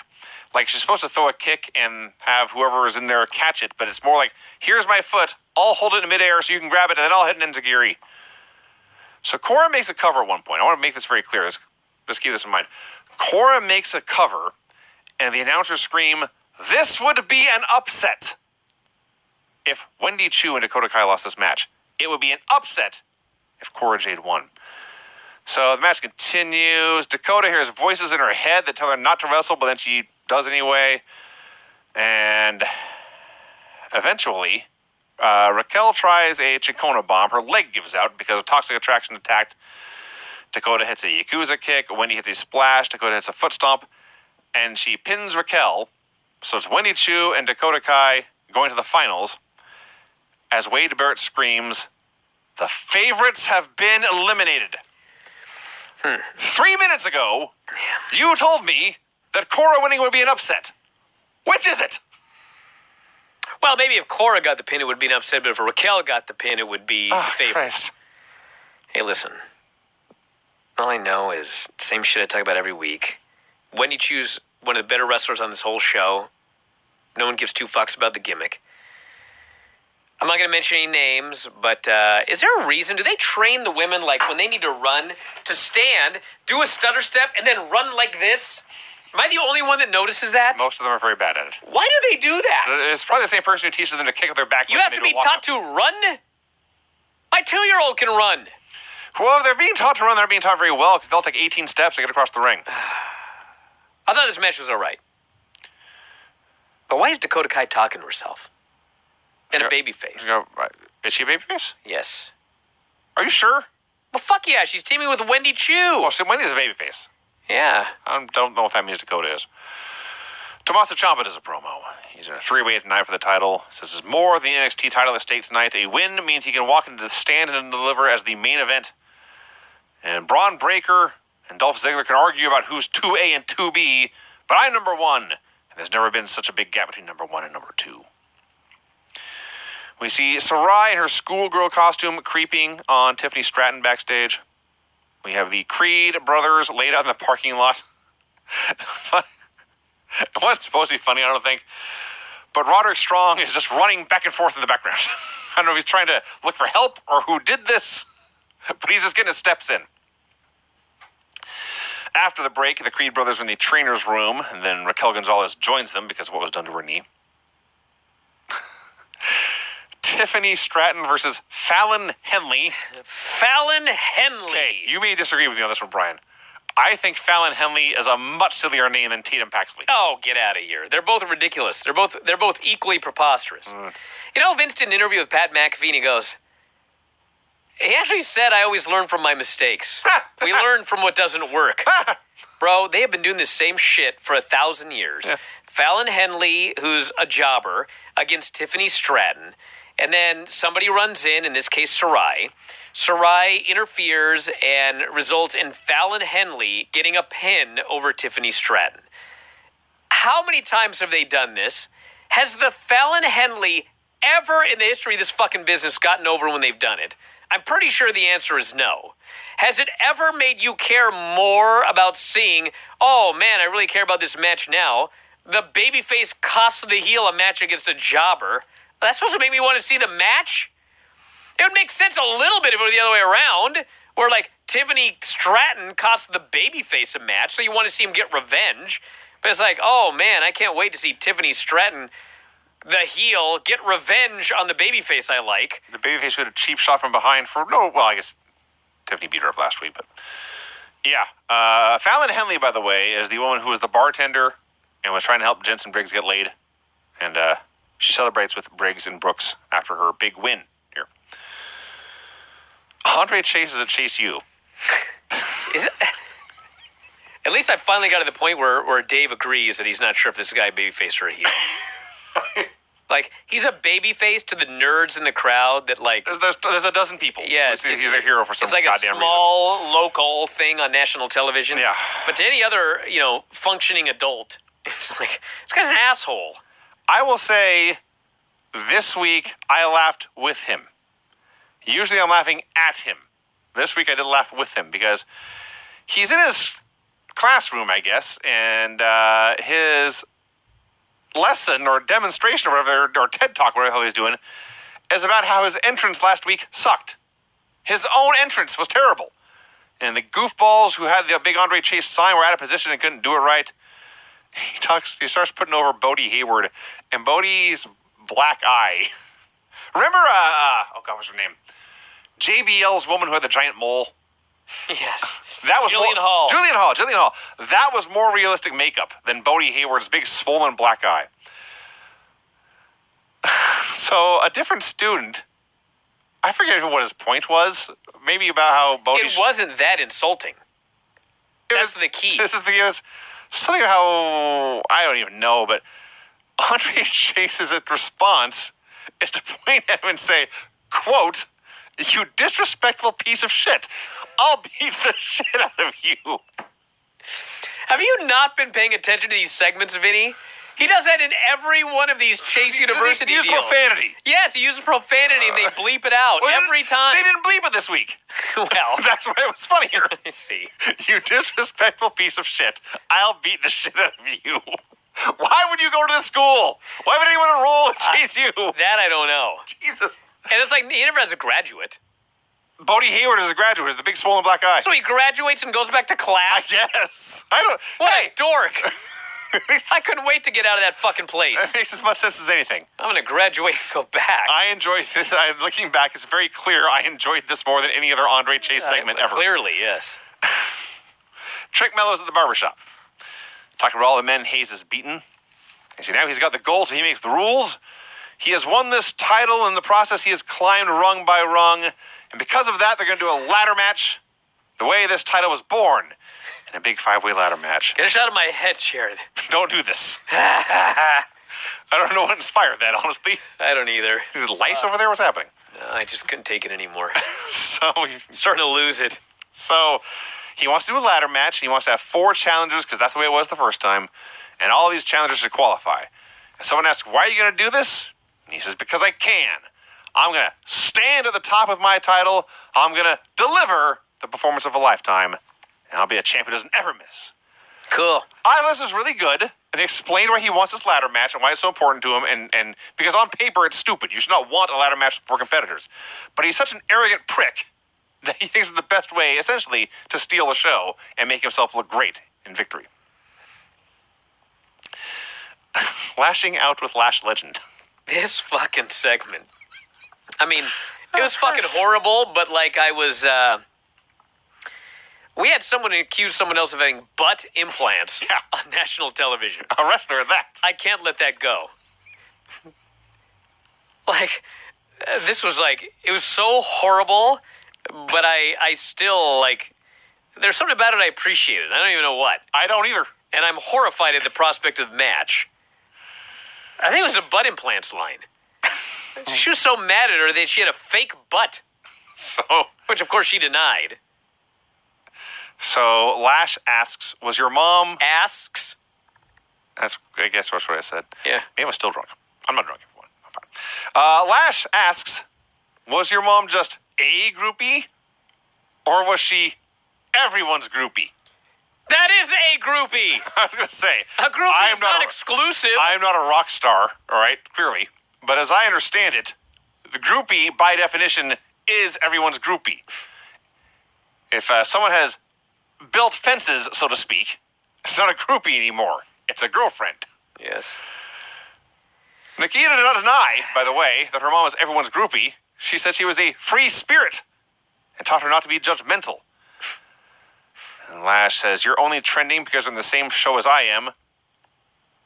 Like she's supposed to throw a kick and have whoever is in there catch it, but it's more like, here's my foot, I'll hold it in midair so you can grab it, and then I'll hit an enziguri. So Cora makes a cover at one point. I want to make this very clear. Let's keep this in mind. Cora makes a cover, and the announcers scream, this would be an upset. If Wendy Chu and Dakota Kai lost this match, it would be an upset if Cora Jade won. So the match continues. Dakota hears voices in her head that tell her not to wrestle, but then she does anyway. And eventually, Raquel tries a Chikona bomb. Her leg gives out because of Toxic Attraction attacked. Dakota hits a Yakuza kick. Wendy hits a splash. Dakota hits a foot stomp. And she pins Raquel. So it's Wendy Chu and Dakota Kai going to the finals. As Wade Barrett screams, the favorites have been eliminated. 3 minutes ago, you told me that Cora winning would be an upset. Which is it? Well, maybe if Cora got the pin, it would be an upset, but if Raquel got the pin, it would be the favorite. Christ. Hey, listen. All I know is same shit I talk about every week. Wendy Chu's one of the better wrestlers on this whole show. No one gives two fucks about the gimmick. I'm not going to mention any names, but is there a reason? Do they train the women, like, when they need to run, to stand, do a stutter step, and then run like this? Am I the only one that notices that? Most of them are very bad at it. Why do they do that? It's probably the same person who teaches them to kick with their back. You have to be taught to run? My 2-year-old can run. Well, if they're being taught to run, they're being taught very well because they'll take 18 steps to get across the ring. I thought this match was all right. But why is Dakota Kai talking to herself? And a baby face. Is she a babyface? Yes. Are you sure? Well, fuck yeah, she's teaming with Wendy Chu. Well, so Wendy's a babyface. Yeah. I don't know if that means Dakota is. Tommaso Ciampa does a promo. He's in a 3-way tonight for the title. Says this is more than the NXT title at stake tonight. A win means he can walk into the stand and deliver as the main event. And Braun Breaker and Dolph Ziggler can argue about who's 2A and 2B, but I'm number 1. And there's never been such a big gap between number 1 and number 2. We see Sarai in her schoolgirl costume creeping on Tiffany Stratton backstage. We have the Creed brothers laid out in the parking lot. What's supposed to be funny, I don't think. But Roderick Strong is just running back and forth in the background. I don't know if he's trying to look for help or who did this, but he's just getting his steps in. After the break, the Creed brothers are in the trainer's room, and then Raquel Gonzalez joins them because of what was done to her knee. Tiffany Stratton versus Fallon Henley. Fallon Henley. Okay, you may disagree with me on this one, Brian. I think Fallon Henley is a much sillier name than Tatum Paxley. Oh, get out of here. They're both ridiculous. They're both equally preposterous. You know, Vince did an interview with Pat McAfee, and he actually said, I always learn from my mistakes. We learn from what doesn't work. Bro, they have been doing the same shit for 1,000 years. Yeah. Fallon Henley, who's a jobber, against Tiffany Stratton. And then somebody runs in this case, Sarai. Sarai interferes and results in Fallon Henley getting a pin over Tiffany Stratton. How many times have they done this? Has the Fallon Henley ever in the history of this fucking business gotten over when they've done it? I'm pretty sure the answer is no. Has it ever made you care more about seeing, oh man, I really care about this match now? The babyface costs the heel a match against a jobber. That's supposed to make me want to see the match? It would make sense a little bit if it were the other way around, where like Tiffany Stratton costs the babyface a match, so you want to see him get revenge. But it's like, oh man, I can't wait to see Tiffany Stratton, the heel, get revenge on the babyface I like. The babyface had a cheap shot from behind I guess Tiffany beat her up last week, but yeah. Fallon Henley, by the way, is the woman who was the bartender and was trying to help Jensen Briggs get laid. And she celebrates with Briggs and Brooks after her big win here. Andre Chase is a Chase U. Is it? At least I finally got to the point where Dave agrees that he's not sure if this guy babyface or a heel. Like, he's a babyface to the nerds in the crowd that, like... There's a dozen people. Yeah. He's a hero for some goddamn reason. It's like a small, local thing on national television. Yeah. But to any other, functioning adult, it's like, this guy's an asshole. I will say, this week, I laughed with him. Usually I'm laughing at him. This week I did laugh with him because he's in his classroom, I guess, and his lesson or demonstration or whatever, or TED Talk, whatever the hell he's doing, is about how his entrance last week sucked. His own entrance was terrible. And the goofballs who had the big Andre Chase sign were out of position and couldn't do it right. He starts putting over Bodie Hayward, and Bodie's black eye. Remember, what's her name? JBL's woman who had the giant mole? Yes. That was Jillian Hall. Jillian Hall. That was more realistic makeup than Bodie Hayward's big swollen black eye. So a different student, I forget even what his point was. Maybe about how Bodie... It wasn't that insulting. That's the key. This is something about how... I don't even know, but Andre Chase's response is to point at him and say, quote, "You disrespectful piece of shit. I'll beat the shit out of you." Have you not been paying attention to these segments, Vinny? He does that in every one of these Chase University deals. He uses profanity. Yes, he uses profanity and they bleep it out every time. They didn't bleep it this week. Well. That's why it was funnier. I see. "You disrespectful piece of shit. I'll beat the shit out of you." Why would you go to this school? Why would anyone enroll at Chase U? That I don't know. Jesus. And it's like, he never has a graduate. Bodie Hayward is a graduate. Is the big swollen black eye. So he graduates and goes back to class? Yes. I don't... What hey. a dork. I couldn't wait to get out of that fucking place. That makes as much sense as anything. I'm going to graduate and go back. I enjoyed this. Looking back, it's very clear I enjoyed this more than any other Andre Chase segment ever. Clearly, yes. Trick Mellows at the barbershop. Talking about all the men Hayes has beaten. You see, now he's got the gold, so he makes the rules. He has won this title. In the process, he has climbed rung by rung. And because of that, they're going to do a ladder match the way this title was born, in a big 5-way ladder match. Get a shot of my head, Jared. Don't do this. I don't know what inspired that, honestly. I don't either. Is it lice over there? What's happening? No, I just couldn't take it anymore. So I'm starting to lose it. So he wants to do a ladder match. He wants to have 4 challengers because that's the way it was the first time. And all these challengers should qualify. And someone asks, "Why are you going to do this?" And he says, "Because I can. I'm going to stand at the top of my title. I'm going to deliver the performance of a lifetime. And I'll be a champ who doesn't ever miss." Cool. I thought this was really good. And they explained why he wants this ladder match and why it's so important to him. And because on paper, it's stupid. You should not want a ladder match for competitors. But he's such an arrogant prick that he thinks it's the best way, essentially, to steal the show and make himself look great in victory. Lashing out with Lash Legend. This fucking segment. I mean, it was fucking horrible, but like I was We had someone accuse someone else of having butt implants on national television. A wrestler at that. I can't let that go. Like, this was like, it was so horrible, but I still, like, there's something about it I appreciated. I don't even know what. I don't either. And I'm horrified at the prospect of the match. I think it was a butt implants line. She was so mad at her that she had a fake butt. Which, of course, she denied. So Lash asks, was your mom... Asks? I guess that's what I said. Yeah. Maybe I'm still drunk. I'm not drunk, everyone. I'm fine. Lash asks, was your mom just a groupie? Or was she everyone's groupie? That is a groupie! I was going to say... A groupie is not exclusive. I am not a rock star, all right, clearly. But as I understand it, the groupie, by definition, is everyone's groupie. If someone has built fences, so to speak, it's not a groupie anymore. It's a girlfriend. Yes. Nikita did not deny, by the way, that her mom was everyone's groupie. She said she was a free spirit and taught her not to be judgmental. And Lash says, you're only trending because you're in the same show as I am.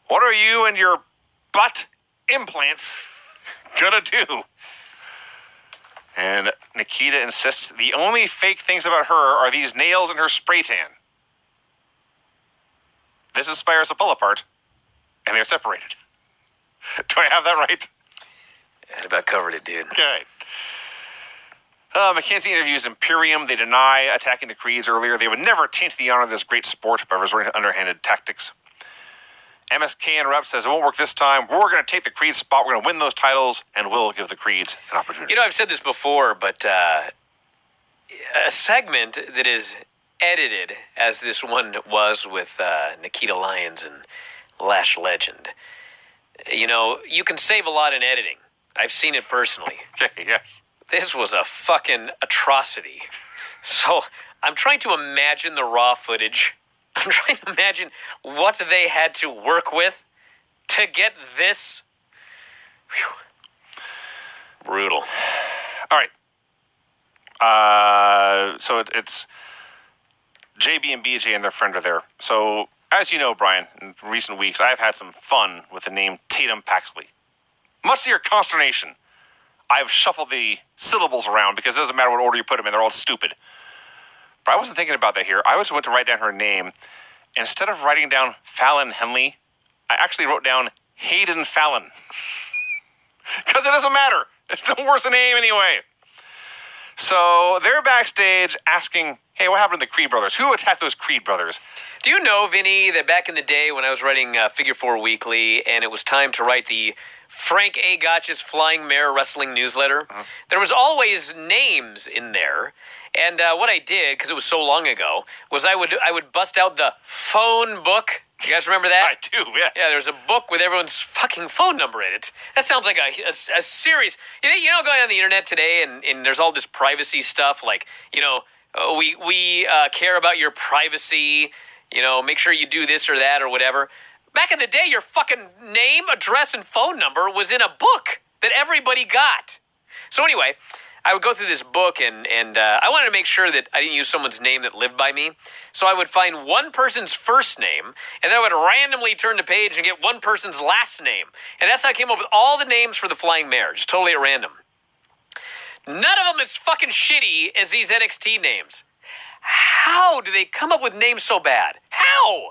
What are you and your butt implants gonna do? And Nikita insists the only fake things about her are these nails and her spray tan. This inspires a pull apart, and they're separated. Do I have that right? I about covered it, dude. Okay. Mackenzie interviews Imperium. They deny attacking the Creeds earlier. They would never taint the honor of this great sport by resorting to underhanded tactics. MSK interrupts, says it won't work this time. We're going to take the Creed spot. We're going to win those titles, and we'll give the Creeds an opportunity. You know, I've said this before, but a segment that is edited, as this one was with Nikita Lyons and Lash Legend, you know, you can save a lot in editing. I've seen it personally. Okay, yes. This was a fucking atrocity. So I'm trying to imagine the raw footage. I'm trying to imagine what they had to work with to get this. Whew. Brutal. All right. So it's JB and BJ and their friend are there. So, as you know, Brian, in recent weeks, I've had some fun with the name Tatum Paxley. Much to your consternation, I've shuffled the syllables around because it doesn't matter what order you put them in, they're all stupid. But I wasn't thinking about that here. I just went to write down her name, and instead of writing down Fallon Henley, I actually wrote down Hayden Fallon. Because it doesn't matter. It's no worse a name anyway. So they're backstage asking, hey, what happened to the Creed brothers? Who attacked those Creed brothers? Do you know, Vinny, that back in the day when I was writing Figure 4 Weekly and it was time to write the Frank A. Gotch's Flying Mare Wrestling newsletter, there was always names in there. And what I did, because it was so long ago, was I would bust out the phone book. You guys remember that? I do, yes. Yeah, there's a book with everyone's fucking phone number in it. That sounds like a series. You know, going on the internet today, and there's all this privacy stuff, like, you know, we care about your privacy, you know, make sure you do this or that or whatever. Back in the day, your fucking name, address, and phone number was in a book that everybody got. So anyway, I would go through this book, and I wanted to make sure that I didn't use someone's name that lived by me. So I would find one person's first name, and then I would randomly turn the page and get one person's last name. And that's how I came up with all the names for the Flying Mare, just totally at random. None of them is fucking shitty as these NXT names. How do they come up with names so bad? How?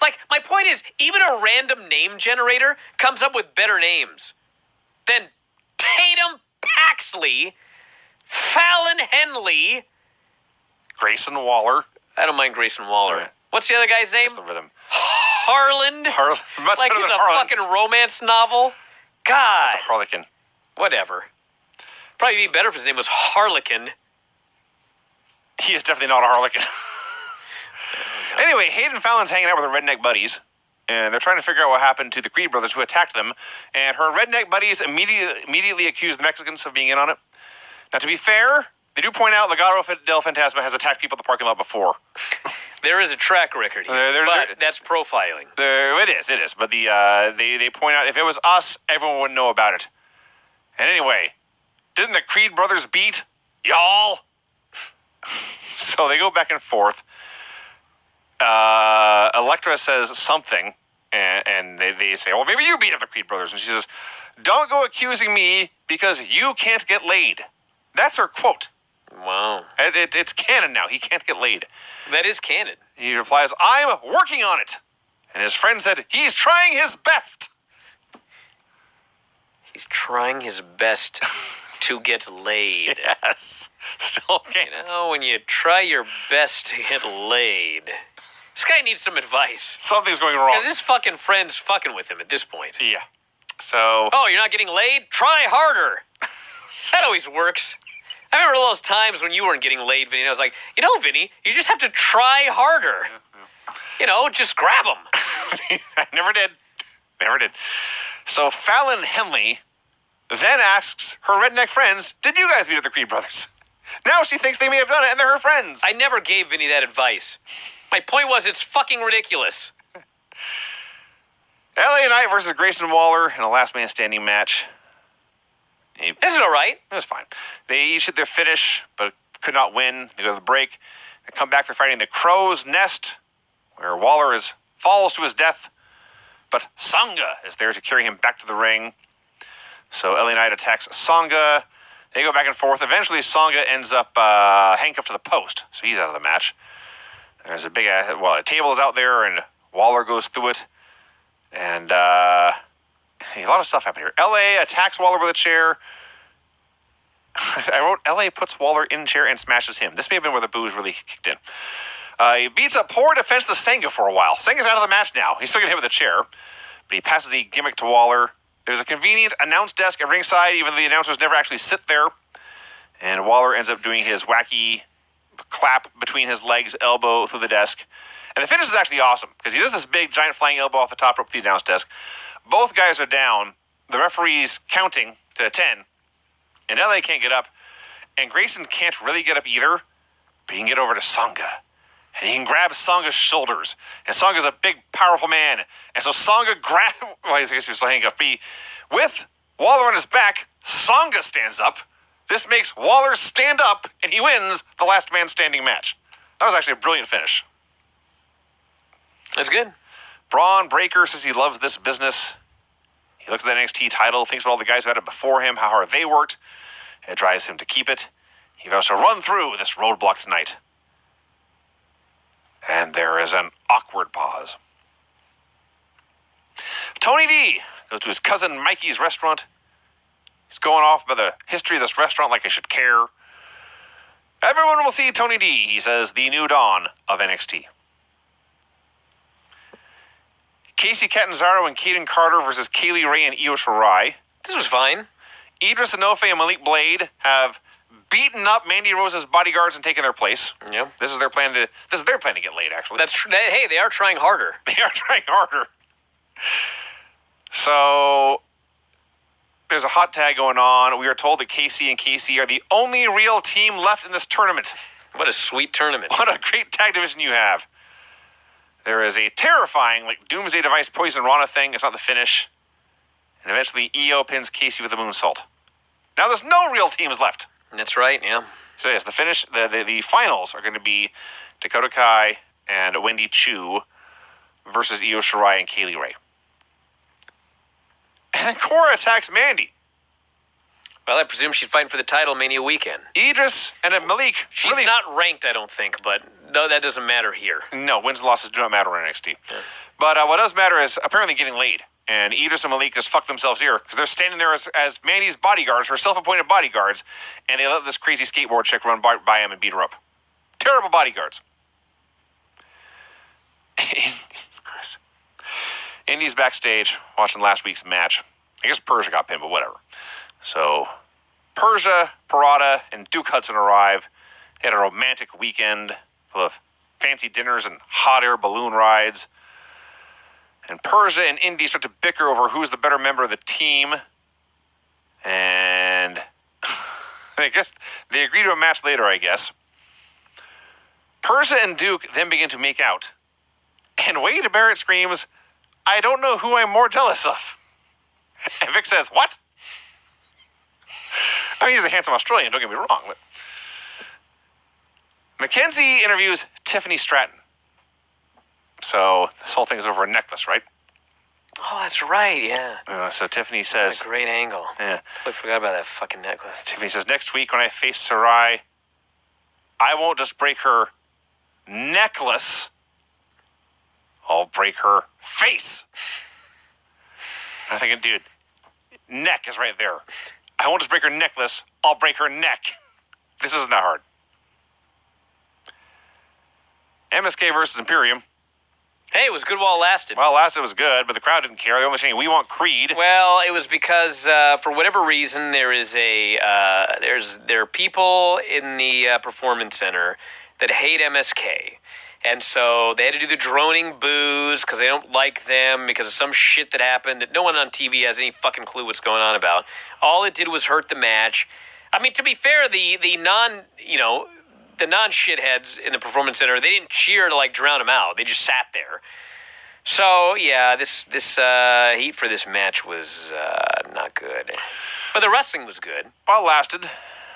Like, my point is, even a random name generator comes up with better names than Tatum Paxley, Fallon Henley, Grayson Waller. I don't mind Grayson Waller. Yeah. What's the other guy's name? That's the rhythm. Harland. Much Like better he's than a Harland. fucking romance novel. God. It's a Harlequin. Whatever. Probably be better if his name was Harlequin. He is definitely not a Harlequin. Anyway, Hayden Fallon's hanging out with her redneck buddies, and they're trying to figure out what happened to the Creed brothers who attacked them, and her redneck buddies immediately accuse the Mexicans of being in on it. Now, to be fair, they do point out Legado del Fantasma has attacked people at the parking lot before. There is a track record here, but that's profiling. It is. But they point out if it was us, everyone would know about it. And anyway, didn't the Creed brothers beat y'all? So So they go back and forth. Elektra says something, and they say, well, maybe you beat up the Creed brothers. And she says, don't go accusing me because you can't get laid. That's her quote. Wow. It's canon now. He can't get laid. That is canon. He replies, I'm working on it. And his friend said, he's trying his best. He's trying his best to get laid. Yes. Still can't. You know, when you try your best to get laid, this guy needs some advice. Something's going wrong. Because his fucking friend's fucking with him at this point. Yeah. So. Oh, you're not getting laid? Try harder. That always works. I remember all those times when you weren't getting laid, Vinny, and I was like, you know, Vinny, you just have to try harder. You know, just grab him. I never did. Never did. So Fallon Henley then asks her redneck friends, did you guys beat up the Creed brothers? Now she thinks they may have done it, and they're her friends. I never gave Vinny that advice. My point was, it's fucking ridiculous. LA Knight versus Grayson Waller in a last man standing match. This is all right. It was fine. They each hit their finish, but could not win. They go to the break. They come back. They're fighting the Crow's Nest, where Waller falls to his death, but Sangha is there to carry him back to the ring. So LA Knight attacks Sangha. They go back and forth. Eventually, Sangha ends up handcuffed to the post, so he's out of the match. There's a big a table is out there, and Waller goes through it. And a lot of stuff happened here. LA attacks Waller with a chair. I wrote, LA puts Waller in a chair and smashes him. This may have been where the booze really kicked in. He beats up poor defenseless Sangha for a while. Sangha's out of the match now. He's still getting hit with a chair, but he passes the gimmick to Waller. There's a convenient announce desk at ringside, even though the announcers never actually sit there. And Waller ends up doing his wacky clap between his legs, elbow through the desk. And the finish is actually awesome, because he does this big, giant flying elbow off the top rope of the announce desk. Both guys are down. The referee's counting to 10. And LA can't get up. And Grayson can't really get up either, but he can get over to Sangha. And he can grab Sanga's shoulders. And Sanga's a big, powerful man. And so Sangha I guess he was still handcuffed. But with Waller on his back, Sangha stands up. This makes Waller stand up, and he wins the last man standing match. That was actually a brilliant finish. That's good. Braun Breaker says he loves this business. He looks at the NXT title, thinks about all the guys who had it before him, how hard they worked. It drives him to keep it. He vows to run through this roadblock tonight. And there is an awkward pause. Tony D goes to his cousin Mikey's restaurant. He's going off about the history of this restaurant like I should care. Everyone will see Tony D, he says, the new dawn of NXT. Casey Catanzaro and Kaden Carter versus Kaylee Ray and Io Shirai. This was fine. Idris Enofe and Malik Blade have beaten up Mandy Rose's bodyguards and taken their place. Yeah. This is their plan to get laid, actually. That's true. Hey, they are trying harder. They are trying harder. So there's a hot tag going on. We are told that Casey and Casey are the only real team left in this tournament. What a sweet tournament. What a great tag division you have. There is a terrifying, Doomsday Device Poison Rana thing. It's not the finish. And eventually, Io pins Casey with a moonsault. Now there's no real teams left. That's right, yeah. So yes, the finish, the finals are going to be Dakota Kai and Wendy Chu versus Io Shirai and Kaylee Ray. And then Cora attacks Mandy. Well, I presume she's fighting for the title Mania weekend. Idris and Malik. She's not ranked, I don't think, but no, that doesn't matter here. No, wins and losses do not matter in NXT. Yeah. But what does matter is apparently getting laid. And Idris and Malik just fucked themselves here because they're standing there as Mandy's bodyguards, her self-appointed bodyguards, and they let this crazy skateboard chick run by him and beat her up. Terrible bodyguards. Indy's backstage watching last week's match. I guess Persia got pinned, but whatever. So Persia, Parada, and Duke Hudson arrive. They had a romantic weekend full of fancy dinners and hot air balloon rides. And Persia and Indy start to bicker over who's the better member of the team. And I guess they agree to a match later, I guess. Persia and Duke then begin to make out. And Wade Barrett screams, I don't know who I'm more jealous of. And Vic says, what? I mean, he's a handsome Australian, don't get me wrong. But Mackenzie interviews Tiffany Stratton. So this whole thing is over a necklace, right? Oh, that's right, yeah. So Tiffany That's says... a great angle. Yeah. I forgot about that fucking necklace. Tiffany says, next week when I face Sarai, I won't just break her necklace, I'll break her face. I'm thinking, dude, neck is right there. I won't just break her necklace, I'll break her neck. This isn't that hard. MSK versus Imperium. Hey, it was good while it lasted. Well, last it was good, but the crowd didn't care. They're only saying, we want Creed. Well, it was because for whatever reason there are people in the performance center that hate MSK, and so they had to do the droning boos because they don't like them because of some shit that happened that no one on TV has any fucking clue what's going on about. All it did was hurt the match. I mean, to be fair, the non-shitheads in the performance center, they didn't cheer to like drown them out. They just sat there. So yeah, this heat for this match was not good, but the wrestling was good. Well, it lasted,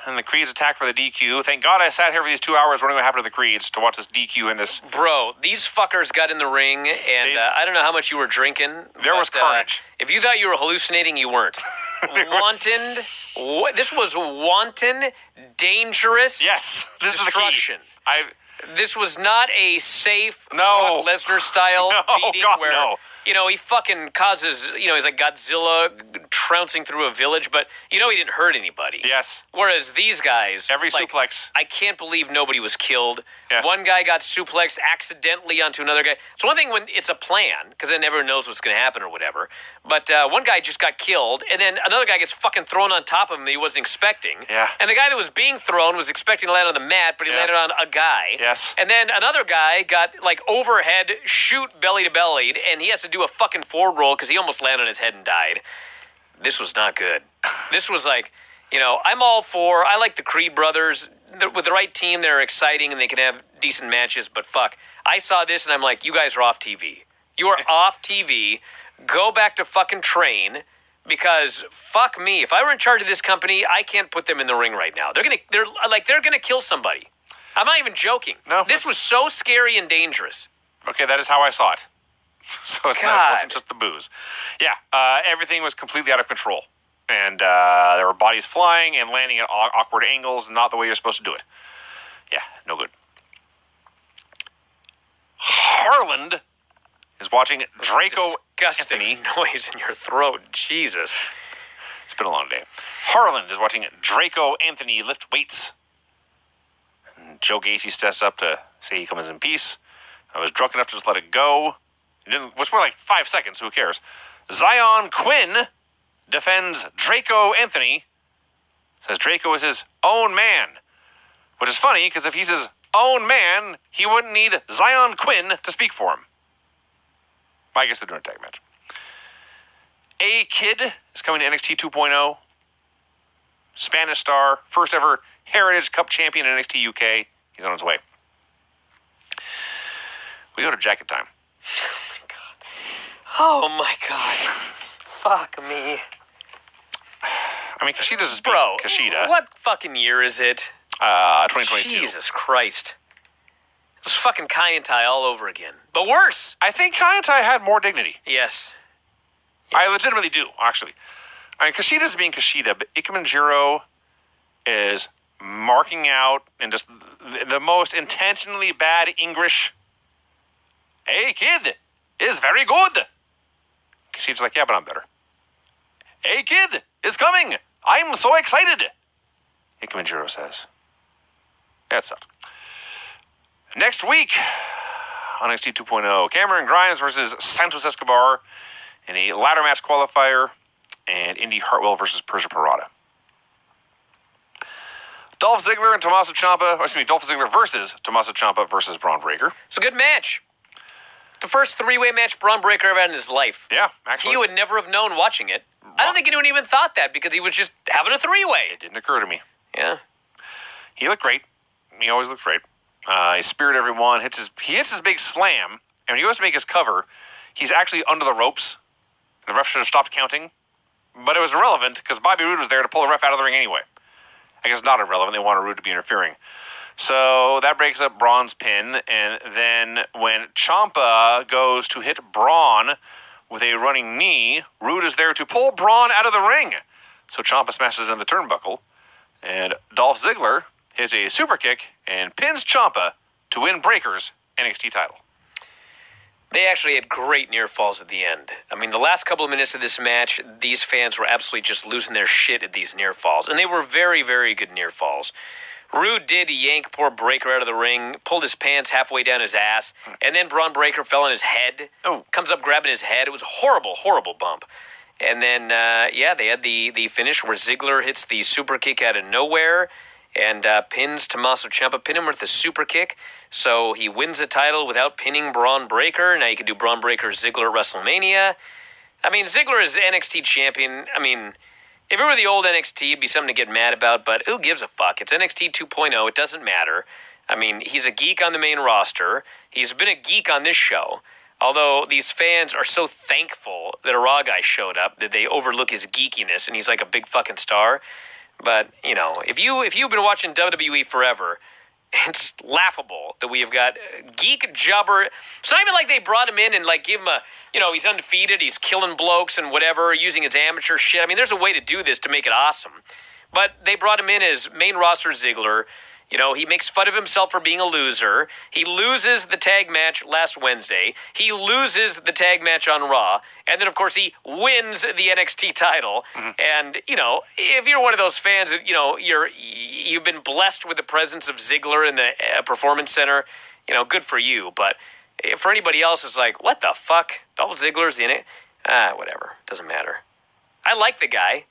and the Creeds attacked for the DQ. Thank God I sat here for these 2 hours wondering what happened to the Creeds to watch this DQ and this. Bro, these fuckers got in the ring, and I don't know how much you were drinking. There was carnage. If you thought you were hallucinating, you weren't. This was wanton, dangerous. Yes, this destruction. is the key. This was not a safe No. Brock Lesnar style beating God, where no. He fucking causes, he's like Godzilla trouncing through a village, but he didn't hurt anybody. Yes. Whereas these guys, Every suplex. I can't believe nobody was killed. Yeah. One guy got suplexed accidentally onto another guy. It's one thing when it's a plan, because then everyone knows what's going to happen or whatever. But one guy just got killed, and then another guy gets fucking thrown on top of him that he wasn't expecting. Yeah. And the guy that was being thrown was expecting to land on the mat, but he landed on a guy. Yes. And then another guy got like overhead shoot belly to belly, and he has to do a fucking forward roll because he almost landed on his head and died. This was not good. This was like, I'm all for, I like the Creed brothers. With the right team, they're exciting and they can have decent matches, but fuck. I saw this and I'm like, you guys are off TV. You are off TV. Go back to fucking train because fuck me. If I were in charge of this company, I can't put them in the ring right now. They're gonna kill somebody. I'm not even joking. No. This was so scary and dangerous. Okay, that is how I saw it. So it God. wasn't just the booze. Yeah, everything was completely out of control. And there were bodies flying and landing at awkward angles, not the way you're supposed to do it. Yeah, no good. Harland is watching Draco Disgusting Anthony. noise in your throat. Jesus. It's been a long day. Harland is watching Draco Anthony lift weights. And Joe Gacy steps up to say he comes in peace. I was drunk enough to just let it go. It was more like 5 seconds, who cares? Zion Quinn defends Draco Anthony. Says Draco is his own man. Which is funny, because if he's his own man, he wouldn't need Zion Quinn to speak for him. I guess they're doing a tag match. A-Kid is coming to NXT 2.0. Spanish star, first ever Heritage Cup champion in NXT UK. He's on his way. We go to jacket time. Oh my god. Fuck me. I mean, Kushida's just being Bro, Kushida. what fucking year is it? 2022. Jesus Christ. It's fucking Kai and Tai all over again. But worse. I think Kai and Tai had more dignity. Yes. I legitimately do, actually. I mean, Kushida's being Kushida, but Ikemenjiro is marking out in just the most intentionally bad English. Hey, kid, is very good. Kushida's like, yeah, but I'm better. Hey, kid, is coming. I'm so excited. Ikemenjiro says. That sucked. Next week on NXT 2.0, Cameron Grimes versus Santos Escobar in a ladder match qualifier, and Indy Hartwell versus Persia Parada. Dolph Ziggler versus Tommaso Ciampa versus Braun Breaker. It's a good match. The first three-way match Braun Breaker ever had in his life. Yeah, actually. He would never have known watching it. I don't think anyone even thought that because he was just having a three-way. It didn't occur to me. Yeah. He looked great. He always looked great. He speared everyone. He hits his big slam, and when he goes to make his cover, he's actually under the ropes. The ref should have stopped counting, but it was irrelevant because Bobby Roode was there to pull the ref out of the ring anyway. I guess not irrelevant. They wanted Roode to be interfering. So that breaks up Braun's pin, and then when Ciampa goes to hit Braun with a running knee, Rude is there to pull Braun out of the ring. So Ciampa smashes into the turnbuckle, and Dolph Ziggler hits a super kick and pins Ciampa to win Breaker's NXT title. They actually had great near falls at the end. I mean, the last couple of minutes of this match, these fans were absolutely just losing their shit at these near falls. And they were very, very good near falls. Rude did yank poor Breaker out of the ring, pulled his pants halfway down his ass, and then Braun Breaker fell on his head. Oh. Comes up grabbing his head. It was a horrible, horrible bump. And then, they had the finish where Ziggler hits the super kick out of nowhere and pins Tommaso Ciampa, pin him with the super kick. So he wins the title without pinning Braun Breaker. Now you can do Braun Breaker Ziggler at WrestleMania. I mean, Ziggler is NXT champion. I mean, if it were the old NXT, it'd be something to get mad about, but who gives a fuck? It's NXT 2.0. It doesn't matter. I mean, he's a geek on the main roster. He's been a geek on this show. Although these fans are so thankful that a Raw guy showed up that they overlook his geekiness and he's like a big fucking star. But, you know, if you've been watching WWE forever, it's laughable that we have got geek jobber. It's not even like they brought him in and like give him a, he's undefeated, he's killing blokes and whatever, using his amateur shit. I mean, there's a way to do this to make it awesome. But they brought him in as main roster Ziggler. He makes fun of himself for being a loser. He loses the tag match last Wednesday. He loses the tag match on Raw. And then, of course, he wins the NXT title. Mm-hmm. And, if you're one of those fans that, you've been blessed with the presence of Ziggler in the Performance Center, good for you. But for anybody else, it's like, what the fuck? Dolph Ziggler's in it? Whatever. Doesn't matter. I like the guy.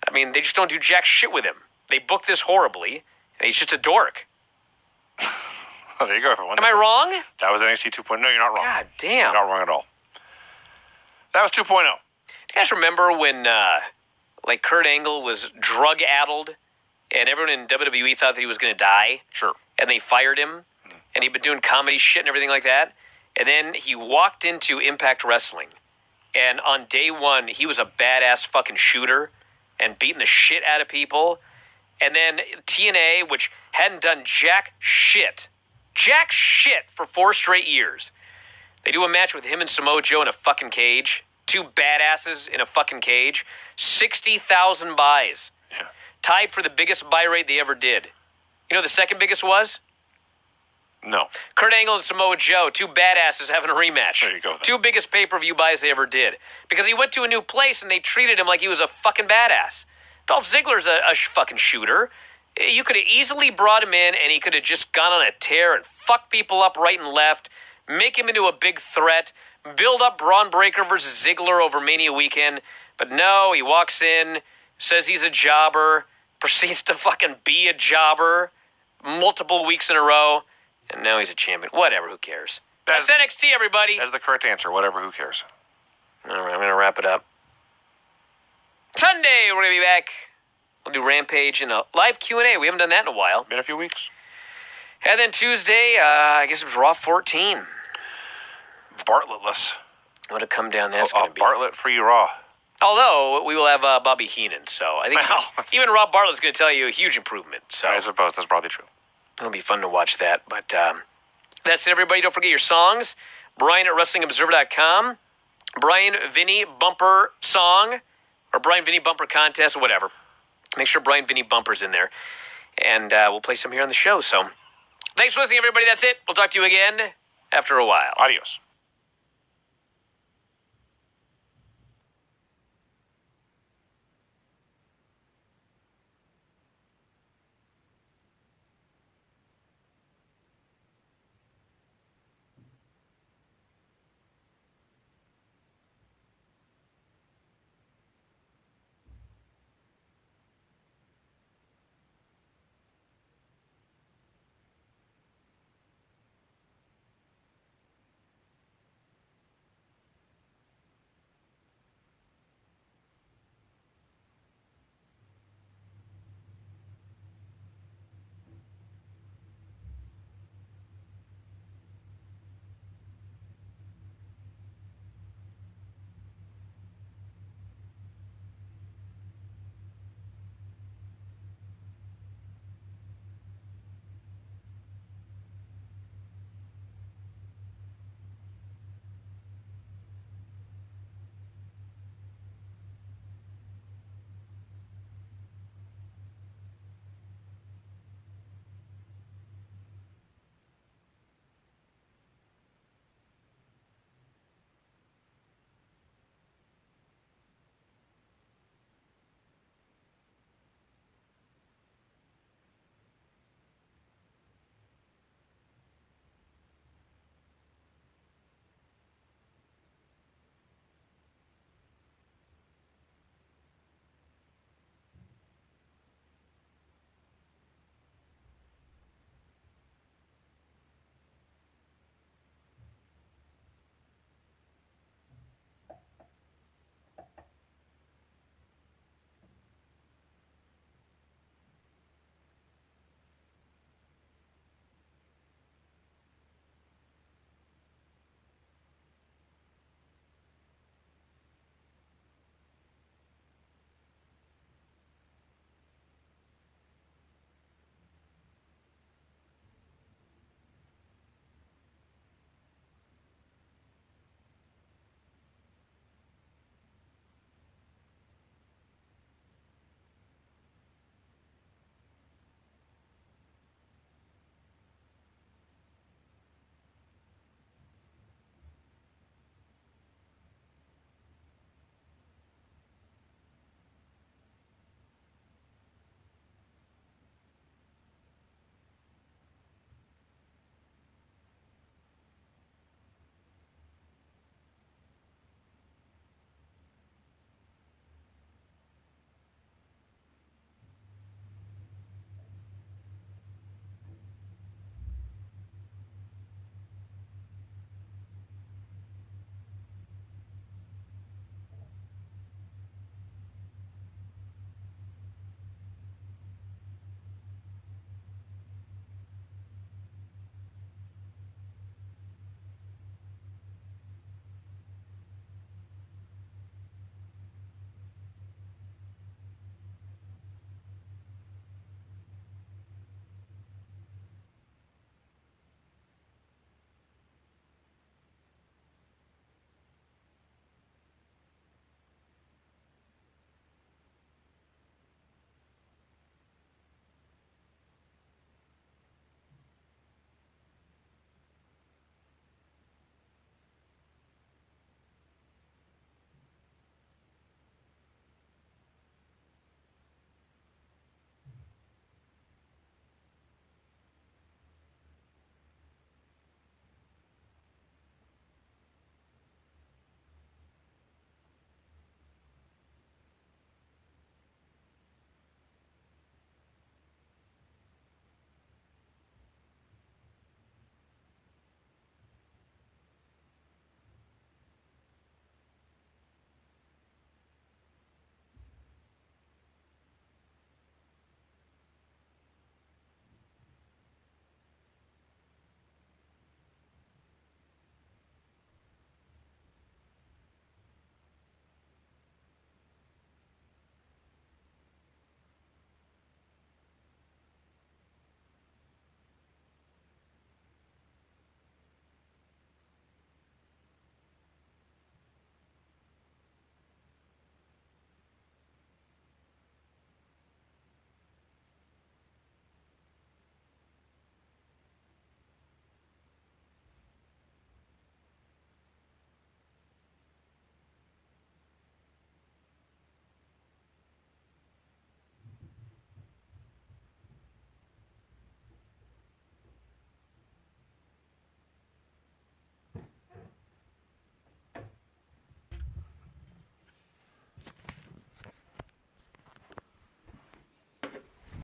I mean, they just don't do jack shit with him. They book this horribly. And he's just a dork. Well, there you go, everyone. Am I wrong? That was NXT 2.0. No, you're not wrong. God damn. You're not wrong at all. That was 2.0. Do you guys remember when, Kurt Angle was drug-addled and everyone in WWE thought that he was going to die? Sure. And they fired him, and he'd been doing comedy shit and everything like that. And then he walked into Impact Wrestling, and on day one, he was a badass fucking shooter and beating the shit out of people. And then TNA, which hadn't done jack shit for 4 straight years. They do a match with him and Samoa Joe in a fucking cage. 2 badasses in a fucking cage. 60,000 buys. Yeah. Tied for the biggest buy rate they ever did. You know the second biggest was? No. Kurt Angle and Samoa Joe, 2 badasses having a rematch. There you go. Then. 2 biggest pay-per-view buys they ever did. Because he went to a new place and they treated him like he was a fucking badass. Dolph Ziggler's a fucking shooter. You could have easily brought him in and he could have just gone on a tear and fucked people up right and left, make him into a big threat, build up Braun Breaker versus Ziggler over Mania weekend. But no, he walks in, says he's a jobber, proceeds to fucking be a jobber multiple weeks in a row, and now he's a champion. Whatever, who cares? That's NXT, everybody. That's the correct answer. Whatever, who cares? All right, I'm going to wrap it up. Sunday, we're going to be back. We'll do Rampage and a live Q&A. We haven't done that in a while. Been a few weeks. And then Tuesday, I guess it was Raw 14. Bartlettless. What a come down that's going to be. Bartlett-free Raw. Although, we will have Bobby Heenan, so I think even Rob Bartlett's going to tell you a huge improvement. So I suppose that's probably true. It'll be fun to watch that. But that's it, everybody. Don't forget your songs. Brian at WrestlingObserver.com. Brian Vinny Bumper Song. Or Brian Vinny Bumper Contest, or whatever. Make sure Brian Vinny Bumper's in there. And we'll play some here on the show. So thanks for listening, everybody. That's it. We'll talk to you again after a while. Adios.